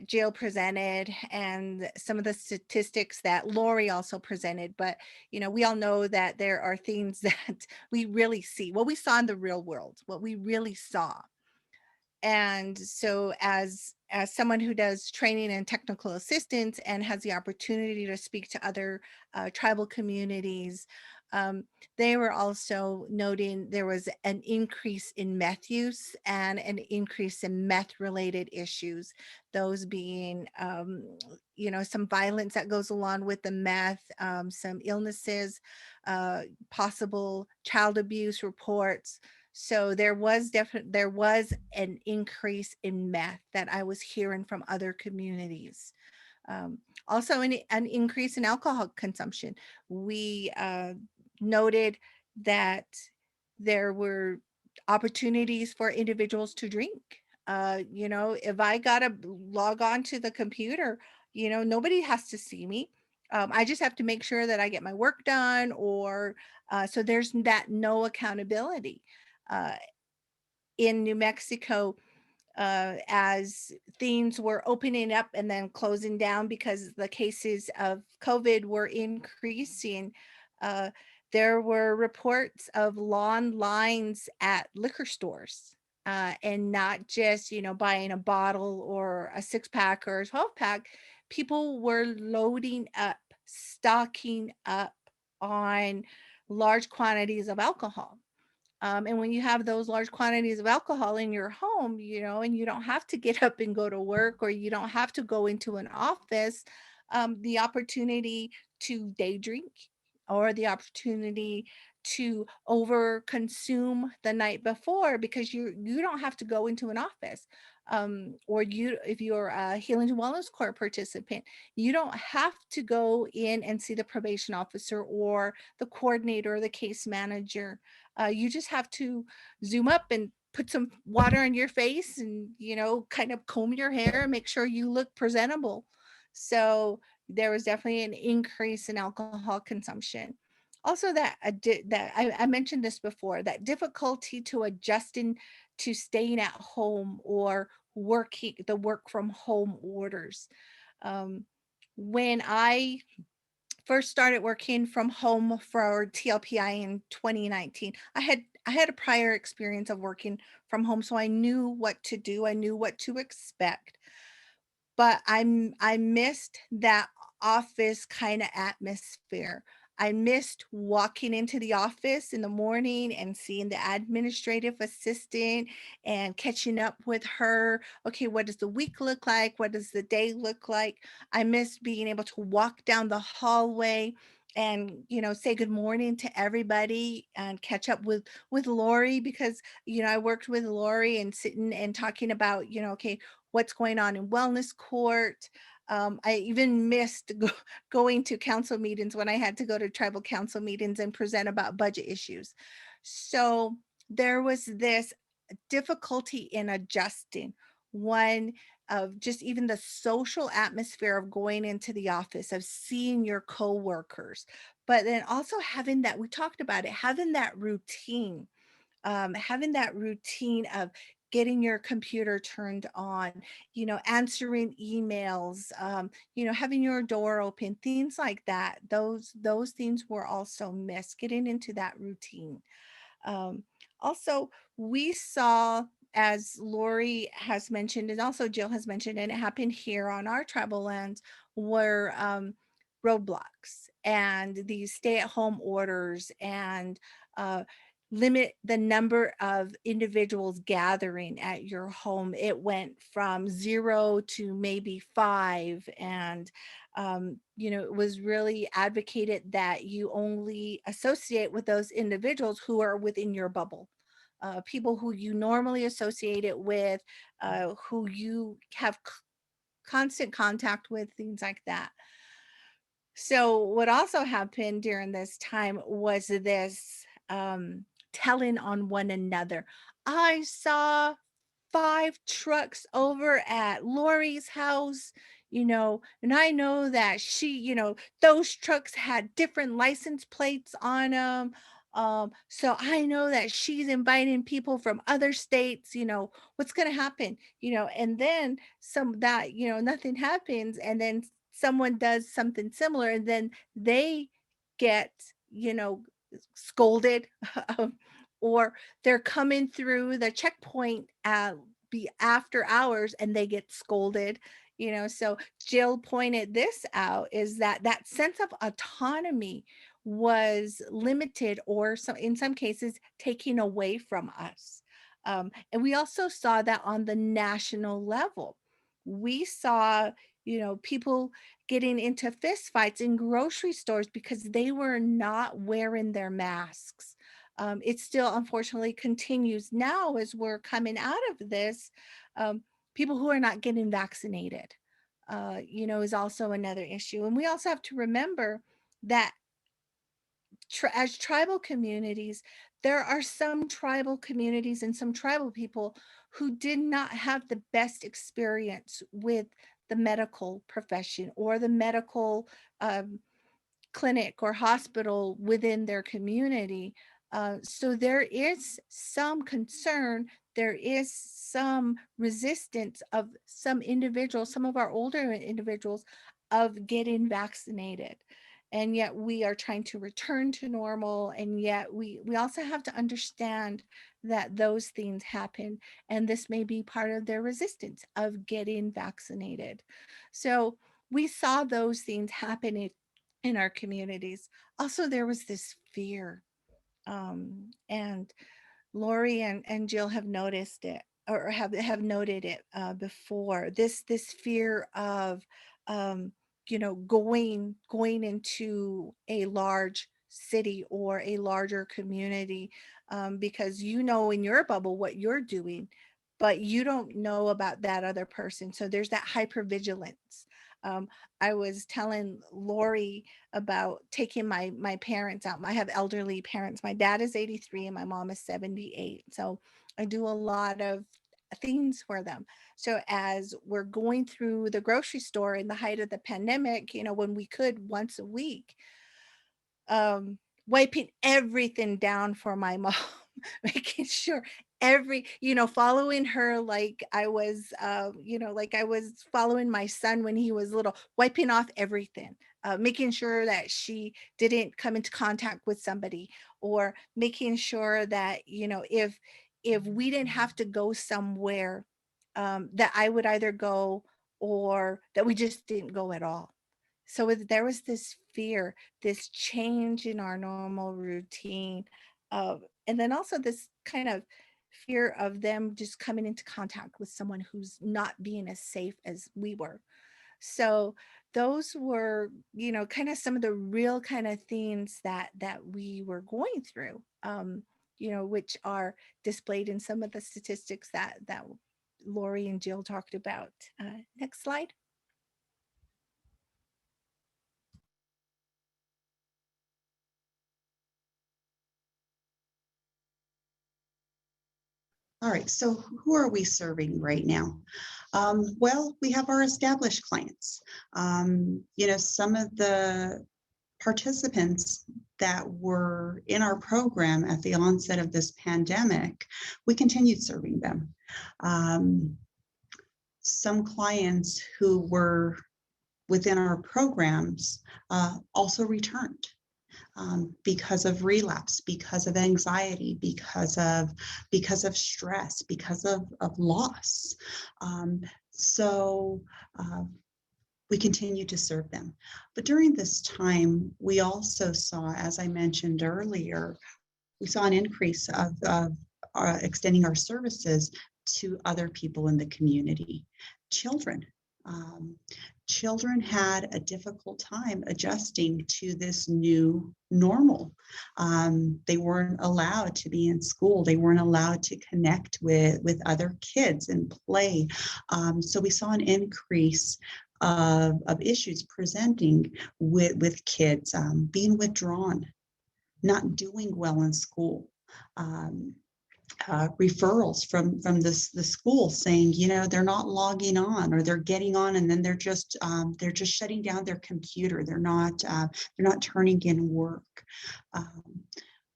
Jill presented and some of the statistics that Lori also presented. But, you know, we all know that there are things that we really see, what we saw in the real world, what we really saw. And so as someone who does training and technical assistance and has the opportunity to speak to other tribal communities, um, they were also noting there was an increase in meth use and an increase in meth related issues, those being you know, some violence that goes along with the meth, some illnesses, possible child abuse reports. So there was an increase in meth that I was hearing from other communities. Um, Also an increase in alcohol consumption. We noted that there were opportunities for individuals to drink. You know, if I gotta log on to the computer, you know, nobody has to see me. I just have to make sure that I get my work done, or so there's that no accountability. Uh, in New Mexico, as things were opening up and then closing down because the cases of COVID were increasing, uh, there were reports of long lines at liquor stores. And not just, you know, buying a bottle or a 6-pack or a 12-pack. People were loading up, stocking up on large quantities of alcohol. And when you have those large quantities of alcohol in your home, you know, and you don't have to get up and go to work, or you don't have to go into an office, the opportunity to day drink, or the opportunity to over consume the night before, because you don't have to go into an office. Or you, if you're a Healing and Wellness Corps participant, you don't have to go in and see the probation officer or the coordinator or the case manager. You just have to zoom up and put some water on your face and, you know, kind of comb your hair and make sure you look presentable. So there was definitely an increase in alcohol consumption. Also, I mentioned this before, that difficulty to adjusting to staying at home or working, the work from home orders. Um, when I first started working from home for TLPI in 2019, I had a prior experience of working from home, so I knew what to do. I knew what to expect. But I missed that office kind of atmosphere. I missed walking into the office in the morning and seeing the administrative assistant and catching up with her. Okay, what does the week look like? What does the day look like? I missed being able to walk down the hallway and, you know, say good morning to everybody and catch up with Lori, because, you know, I worked with Lori and sitting and talking about, you know, okay, what's going on in wellness court. I even missed going to council meetings when I had to go to tribal council meetings and present about budget issues. So there was this difficulty in adjusting. One, of just even the social atmosphere of going into the office, of seeing your coworkers, but then also having that, we talked about it, having that routine of getting your computer turned on, answering emails, having your door open, things like that. Those things were also missed, getting into that routine. Um, Also, we saw, as Lori has mentioned, and also Jill has mentioned, and it happened here on our tribal lands, were roadblocks and these stay-at-home orders, and limit the number of individuals gathering at your home. It went from 0 to maybe 5, and it was really advocated that you only associate with those individuals who are within your bubble, people who you normally associate it with, who you have constant contact with, things like that. So what also happened during this time was this telling on one another. I saw 5 trucks over at Lori's house, and I know that those trucks had different license plates on them. So I know that she's inviting people from other states, what's going to happen, and then nothing happens. And then someone does something similar, and then they get, you know, scolded, or they're coming through the checkpoint be after hours and they get scolded. So Jill pointed this out, is that that sense of autonomy was limited, or in some cases taken away from us. And we also saw that on the national level. We saw, people getting into fist fights in grocery stores because they were not wearing their masks. It still unfortunately continues now as we're coming out of this. People who are not getting vaccinated, is also another issue. And we also have to remember that as tribal communities, there are some tribal communities and some tribal people who did not have the best experience with the medical profession or the medical um, clinic or hospital within their community. So there is some concern, there is some resistance of some individuals, some of our older individuals, of getting vaccinated. And yet we are trying to return to normal. And yet we also have to understand that those things happen. And this may be part of their resistance of getting vaccinated. So we saw those things happen in our communities. Also, there was this fear, and Lori and Jill have noticed it, or have noted it before. This fear of, going into a large city or a larger community, because in your bubble what you're doing, but you don't know about that other person. So there's that hypervigilance. Um, I was telling Lori about taking my parents out. I have elderly parents. My dad is 83 and my mom is 78. So I do a lot of things for them. So as we're going through the grocery store in the height of the pandemic, when we could once a week, um, wiping everything down for my mom, making sure following her like I was, like I was following my son when he was little, wiping off everything, making sure that she didn't come into contact with somebody, or making sure that, if we didn't have to go somewhere, that I would either go or that we just didn't go at all. So there was this fear, this change in our normal routine, and then also this kind of fear of them just coming into contact with someone who's not being as safe as we were. So those were, kind of some of the real kind of themes that we were going through, which are displayed in some of the statistics that Lori and Jill talked about. Next slide.
All right, so who are we serving right now? Well, we have our established clients. Some of the participants that were in our program at the onset of this pandemic, we continued serving them. Some clients who were within our programs also returned because of relapse, because of anxiety, because of stress, because of loss. So we continue to serve them. But during this time, we also saw, as I mentioned earlier, we saw an increase of extending our services to other people in the community. Children. Children had a difficult time adjusting to this new normal. They weren't allowed to be in school. They weren't allowed to connect with other kids and play. So we saw an increase of issues presenting with kids being withdrawn, not doing well in school. Referrals from the school saying, you know, they're not logging on, or they're getting on and then they're just shutting down their computer. They're not turning in work.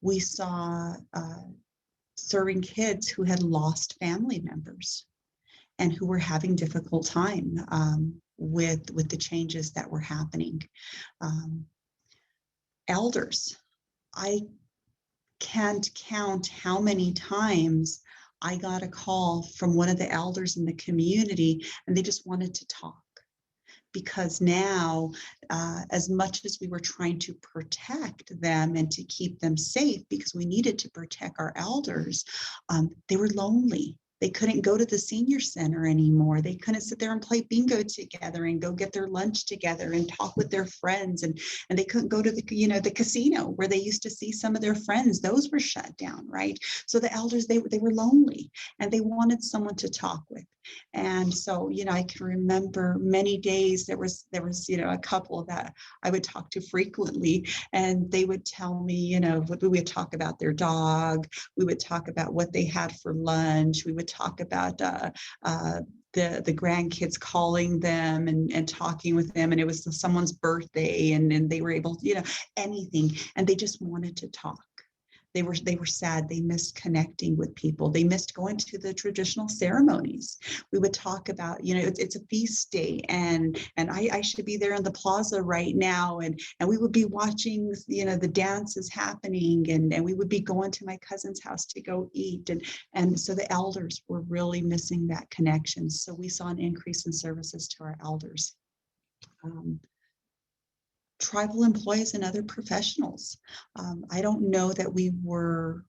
We saw serving kids who had lost family members and who were having difficult time with the changes that were happening. Elders, I can't count how many times I got a call from one of the elders in the community and they just wanted to talk. Because now, as much as we were trying to protect them and to keep them safe, because we needed to protect our elders, they were lonely. They couldn't go to the senior center anymore. They couldn't sit there and play bingo together and go get their lunch together and talk with their friends. And they couldn't go to the casino where they used to see some of their friends. Those were shut down, right? So the elders, they were lonely and they wanted someone to talk with. And so, I can remember many days there was, a couple that I would talk to frequently, and they would tell me, we would talk about their dog. We would talk about what they had for lunch. We would talk about the grandkids calling them and talking with them. And it was someone's birthday and they were able to, anything. And they just wanted to talk. They were sad. They missed connecting with people. They missed going to the traditional ceremonies. We would talk about, it's a feast day and I should be there in the plaza right now. And we would be watching, the dances happening and we would be going to my cousin's house to go eat. And so the elders were really missing that connection. So we saw an increase in services to our elders. Tribal employees and other professionals. I don't know that we were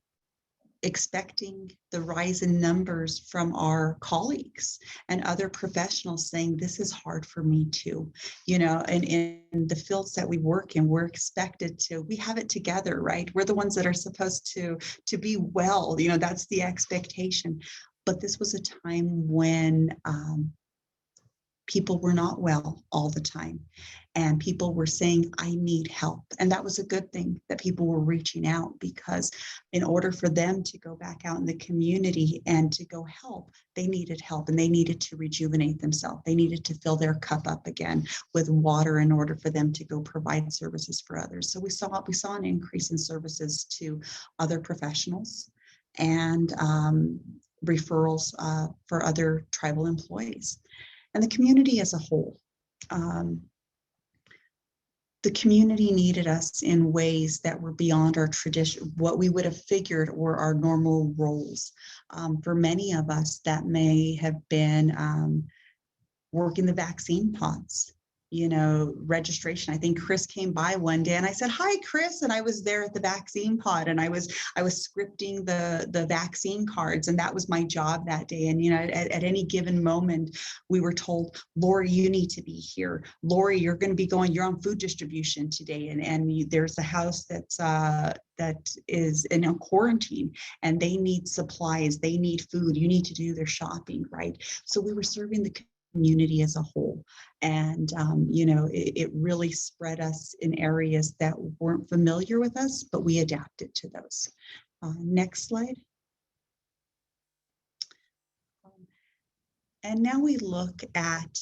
expecting the rise in numbers from our colleagues and other professionals saying, this is hard for me too. And in the fields that we work in, we're expected to, we have it together, right? We're the ones that are supposed to be well, that's the expectation. But this was a time when people were not well all the time. And people were saying, I need help. And that was a good thing that people were reaching out, because in order for them to go back out in the community and to go help, they needed help and they needed to rejuvenate themselves. They needed to fill their cup up again with water in order for them to go provide services for others. So we saw an increase in services to other professionals and referrals for other tribal employees. And the community as a whole. The community needed us in ways that were beyond our tradition, what we would have figured were our normal roles. For many of us, that may have been working the vaccine pods, registration. I think Chris came by one day and I said, hi, Chris. And I was there at the vaccine pod and I was scripting the vaccine cards. And that was my job that day. And, at any given moment, we were told, Lori, you need to be here. Lori, you're going to be you're on food distribution today. And there's a house that is in a quarantine and they need supplies. They need food. You need to do their shopping, right? So we were serving the community as a whole. And, it really spread us in areas that weren't familiar with us, but we adapted to those. Next slide. And now we look at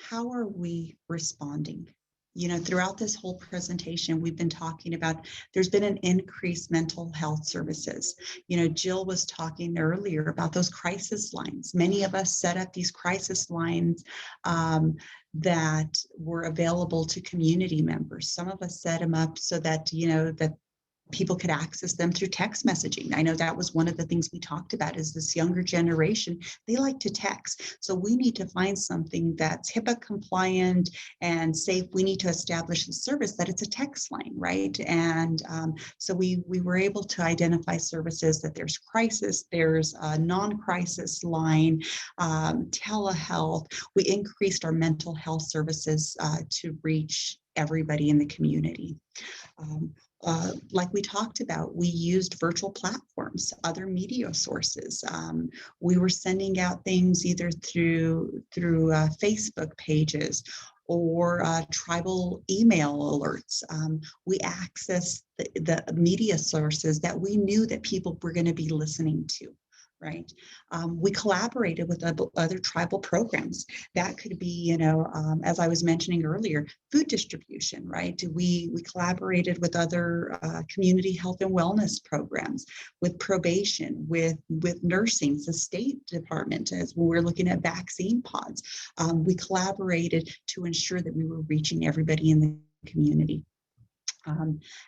how are we responding? Throughout this whole presentation, we've been talking about there's been an increased mental health services. Jill was talking earlier about those crisis lines. Many of us set up these crisis lines that were available to community members. Some of us set them up so that, that people could access them through text messaging. I know that was one of the things we talked about is this younger generation, they like to text. So we need to find something that's HIPAA compliant and safe. We need to establish a service that it's a text line, right? And so we were able to identify services that there's crisis, there's a non-crisis line, telehealth. We increased our mental health services to reach everybody in the community. Like we talked about, we used virtual platforms, other media sources. We were sending out things either through Facebook pages or tribal email alerts. We accessed the media sources that we knew that people were going to be listening to. Right. We collaborated with other tribal programs. That could be, as I was mentioning earlier, food distribution, right? We collaborated with other community health and wellness programs, with probation, with nursing, the state department, as we were looking at vaccine pods. We collaborated to ensure that we were reaching everybody in the community.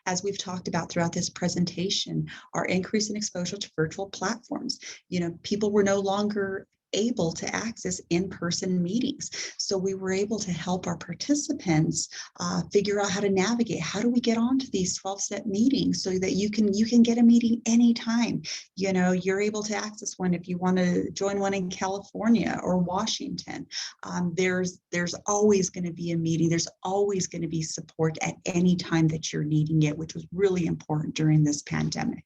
As we've talked about throughout this presentation, our increase in exposure to virtual platforms, people were no longer able to access in-person meetings. So we were able to help our participants figure out how to navigate. How do we get onto these 12-step meetings so that you can get a meeting anytime? You're able to access one if you want to join one in California or Washington. There's always going to be a meeting. There's always going to be support at any time that you're needing it, which was really important during this pandemic.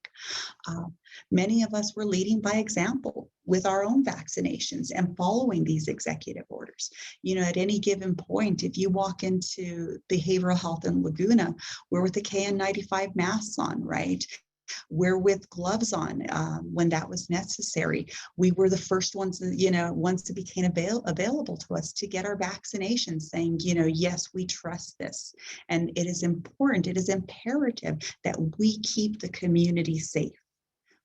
Many of us were leading by example with our own vaccinations and following these executive orders. At any given point, if you walk into behavioral health in Laguna, we're with the KN95 masks on, right? We're with gloves on when that was necessary. We were the first ones, once it became available to us to get our vaccinations, saying, yes, we trust this. And it is important, it is imperative that we keep the community safe.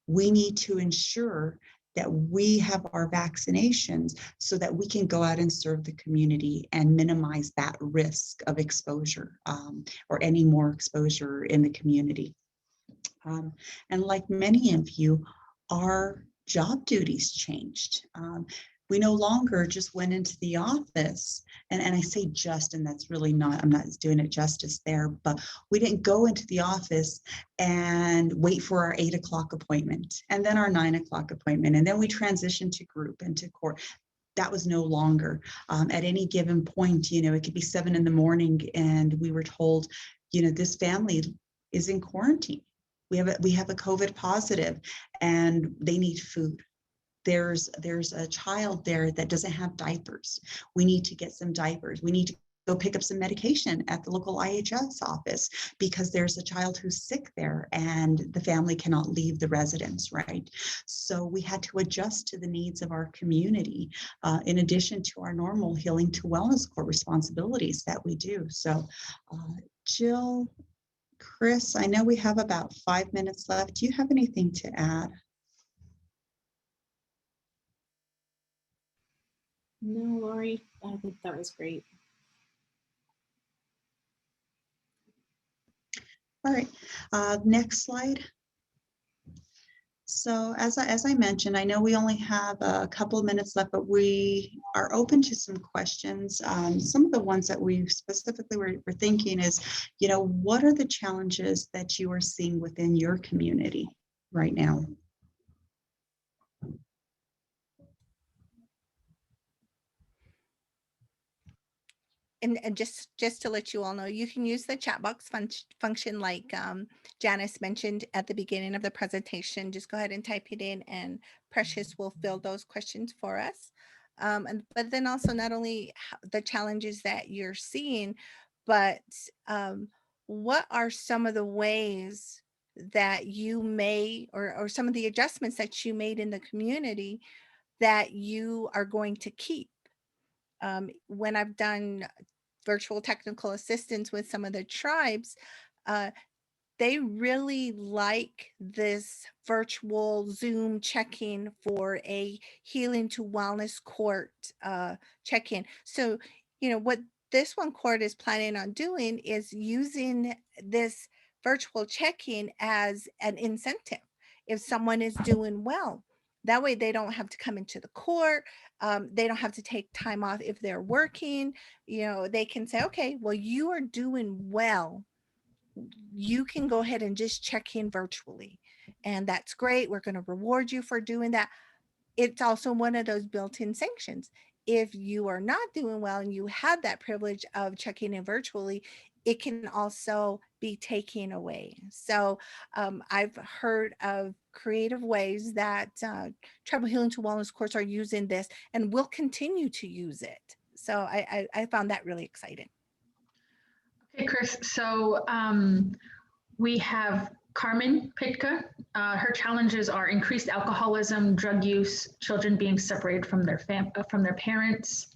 We need to ensure that we have our vaccinations so that we can go out and serve the community and minimize that risk of exposure or any more exposure in the community. And like many of you, our job duties changed. We no longer just went into the office, and I say just, and that's really not, I'm not doing it justice there, but we didn't go into the office and wait for our 8 o'clock appointment and then our 9 o'clock appointment. And then we transitioned to group and to court. That was no longer. At any given point, it could be 7 in the morning and we were told, this family is in quarantine. We have a COVID positive and they need food. There's a child there that doesn't have diapers. We need to get some diapers. We need to go pick up some medication at the local IHS office because there's a child who's sick there and the family cannot leave the residence, right? So we had to adjust to the needs of our community in addition to our normal healing to wellness core responsibilities that we do. So Jill, Chris, I know we have about 5 minutes left. Do you have anything to add?
No, Lori, I think that was great.
All right, next slide. So as I mentioned, I know we only have a couple of minutes left, but we are open to some questions. Some of the ones that we specifically were thinking is, what are the challenges that you are seeing within your community right now?
And just to let you all know, you can use the chat box function like Janice mentioned at the beginning of the presentation. Just go ahead and type it in and Precious will fill those questions for us. But then also not only the challenges that you're seeing, but what are some of the ways that you may, or some of the adjustments that you made in the community that you are going to keep? When I've done virtual technical assistance with some of the tribes, uh, they really like this virtual Zoom check-in for a healing to wellness court check-in. So, what this one court is planning on doing is using this virtual check-in as an incentive if someone is doing well. That way they don't have to come into the court. They don't have to take time off if they're working. They can say, okay, well, you are doing well, you can go ahead and just check in virtually. And that's great. We're going to reward you for doing that. It's also one of those built-in sanctions. If you are not doing well and you have that privilege of checking in virtually, it can also be taken away. So I've heard of creative ways that Tribal Healing to Wellness courts are using this and will continue to use it. So I found that really exciting.
Okay, Chris. So we have Carmen Pitka. Her challenges are increased alcoholism, drug use, children being separated from their parents.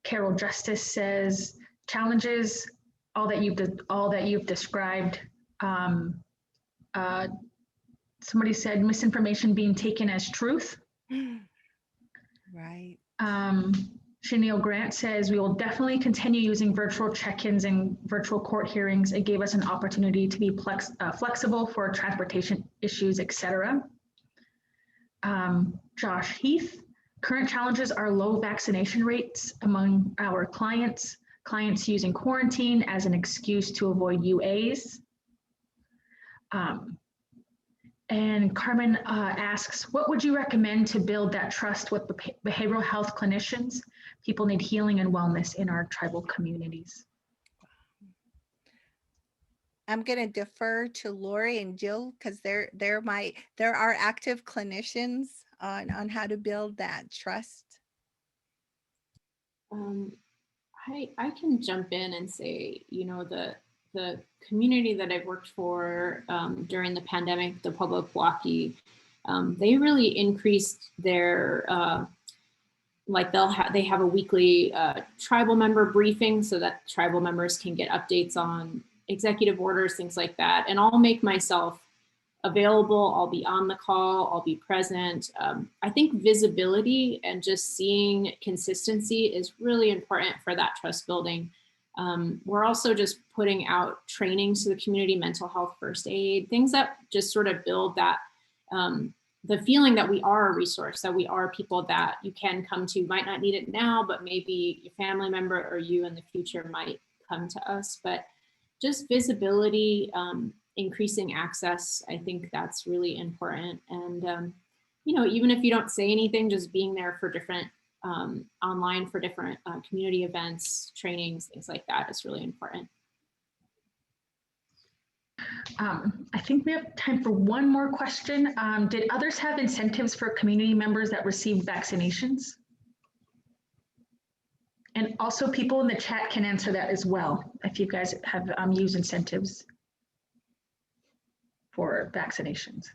Carol Justice says challenges, all that you've described. Somebody said misinformation being taken as truth.
Right.
Chanel Grant says, we will definitely continue using virtual check-ins and virtual court hearings. It gave us an opportunity to be flexible for transportation issues, etc. Josh Heath, current challenges are low vaccination rates among our clients using quarantine as an excuse to avoid UAs. And Carmen asks, what would you recommend to build that trust with behavioral health clinicians? People need healing and wellness in our tribal communities.
I'm going to defer to Lori and Jill because they're our active clinicians on how to build that trust.
I can jump in and say, the community that I've worked for during the pandemic, the Pueblo, they really increased their they have a weekly tribal member briefing so that tribal members can get updates on executive orders, things like that. And I'll make myself available. I'll be on the call. I'll be present. I think visibility and just seeing consistency is really important for that trust building. We're also just putting out trainings to the community, mental health, first aid, things that just sort of build that the feeling that we are a resource, that we are people that you can come to. Might not need it now, but maybe your family member or you in the future might come to us. But just visibility, increasing access, I think that's really important. And, even if you don't say anything, just being there for different online for different community events, trainings, things like that is really important.
I think we have time for one more question. Did others have incentives for community members that received vaccinations? And also people in the chat can answer that as well, if you guys have used incentives for vaccinations.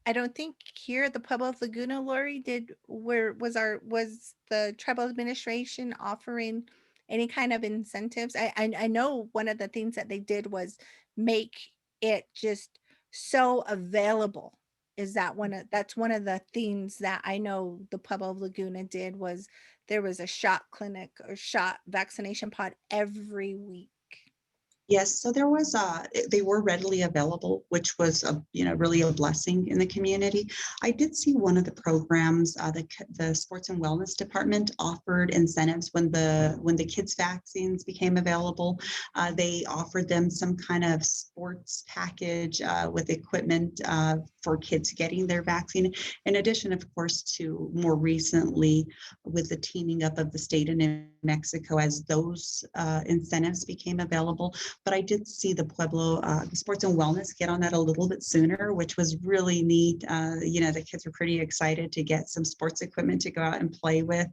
I don't think here at the Pueblo of Laguna, Lori, was the tribal administration offering any kind of incentives? I know one of the things that they did was make it just so available. That's one of the things that I know the Pueblo of Laguna did was there was a shot clinic or shot vaccination pod every week.
Yes, so there was they were readily available, which was really a blessing in the community. I did see one of the programs, the sports and wellness department offered incentives when the kids' vaccines became available. They offered them some kind of sports package with equipment for kids getting their vaccine. In addition, of course, to more recently with the teaming up of the state of New Mexico as those incentives became available. But I did see the Pueblo, the sports and wellness get on that a little bit sooner, which was really neat. The kids were pretty excited to get some sports equipment to go out and play with.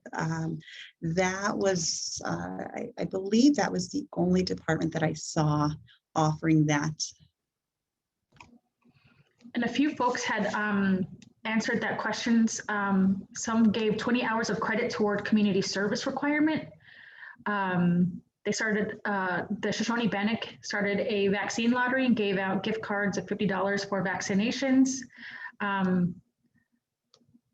That was, I believe that was the only department that I saw offering that
And a few folks had answered that questions. Some gave 20 hours of credit toward community service requirement. They started, the Shoshone Bannock started a vaccine lottery and gave out gift cards of $50 for vaccinations.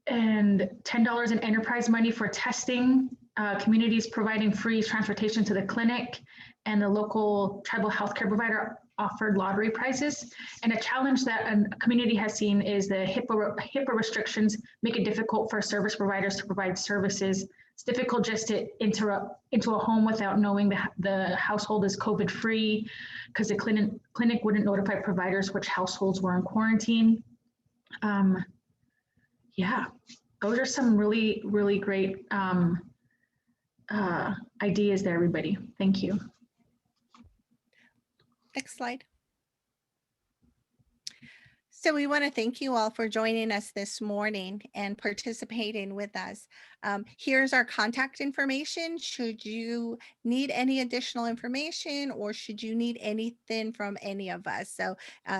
And $10 in enterprise money for testing, communities providing free transportation to the clinic, and the local tribal healthcare provider offered lottery prizes. And a challenge that a community has seen is the HIPAA restrictions make it difficult for service providers to provide services. It's difficult just to enter into a home without knowing the household is COVID free, because the clinic wouldn't notify providers which households were in quarantine. Yeah, those are some really, really great ideas there, everybody. Thank you.
Next slide. So we want to thank you all for joining us this morning and participating with us. Here's our contact information. Should you need any additional information or should you need anything from any of us? So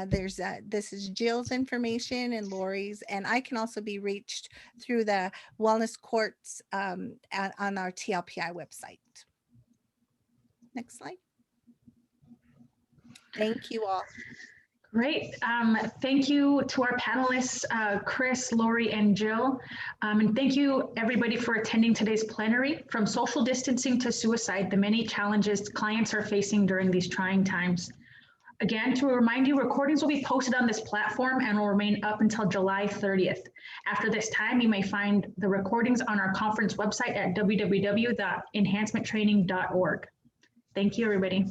this is Jill's information and Lori's, and I can also be reached through the wellness courts on our TLPI website. Next slide. Thank you all.
Great. Thank you to our panelists, Chris, Lori, and Jill. And thank you everybody for attending today's plenary. From social distancing to suicide, the many challenges clients are facing during these trying times. Again, to remind you, recordings will be posted on this platform and will remain up until July 30th. After this time, you may find the recordings on our conference website at www.enhancementtraining.org. Thank you, everybody.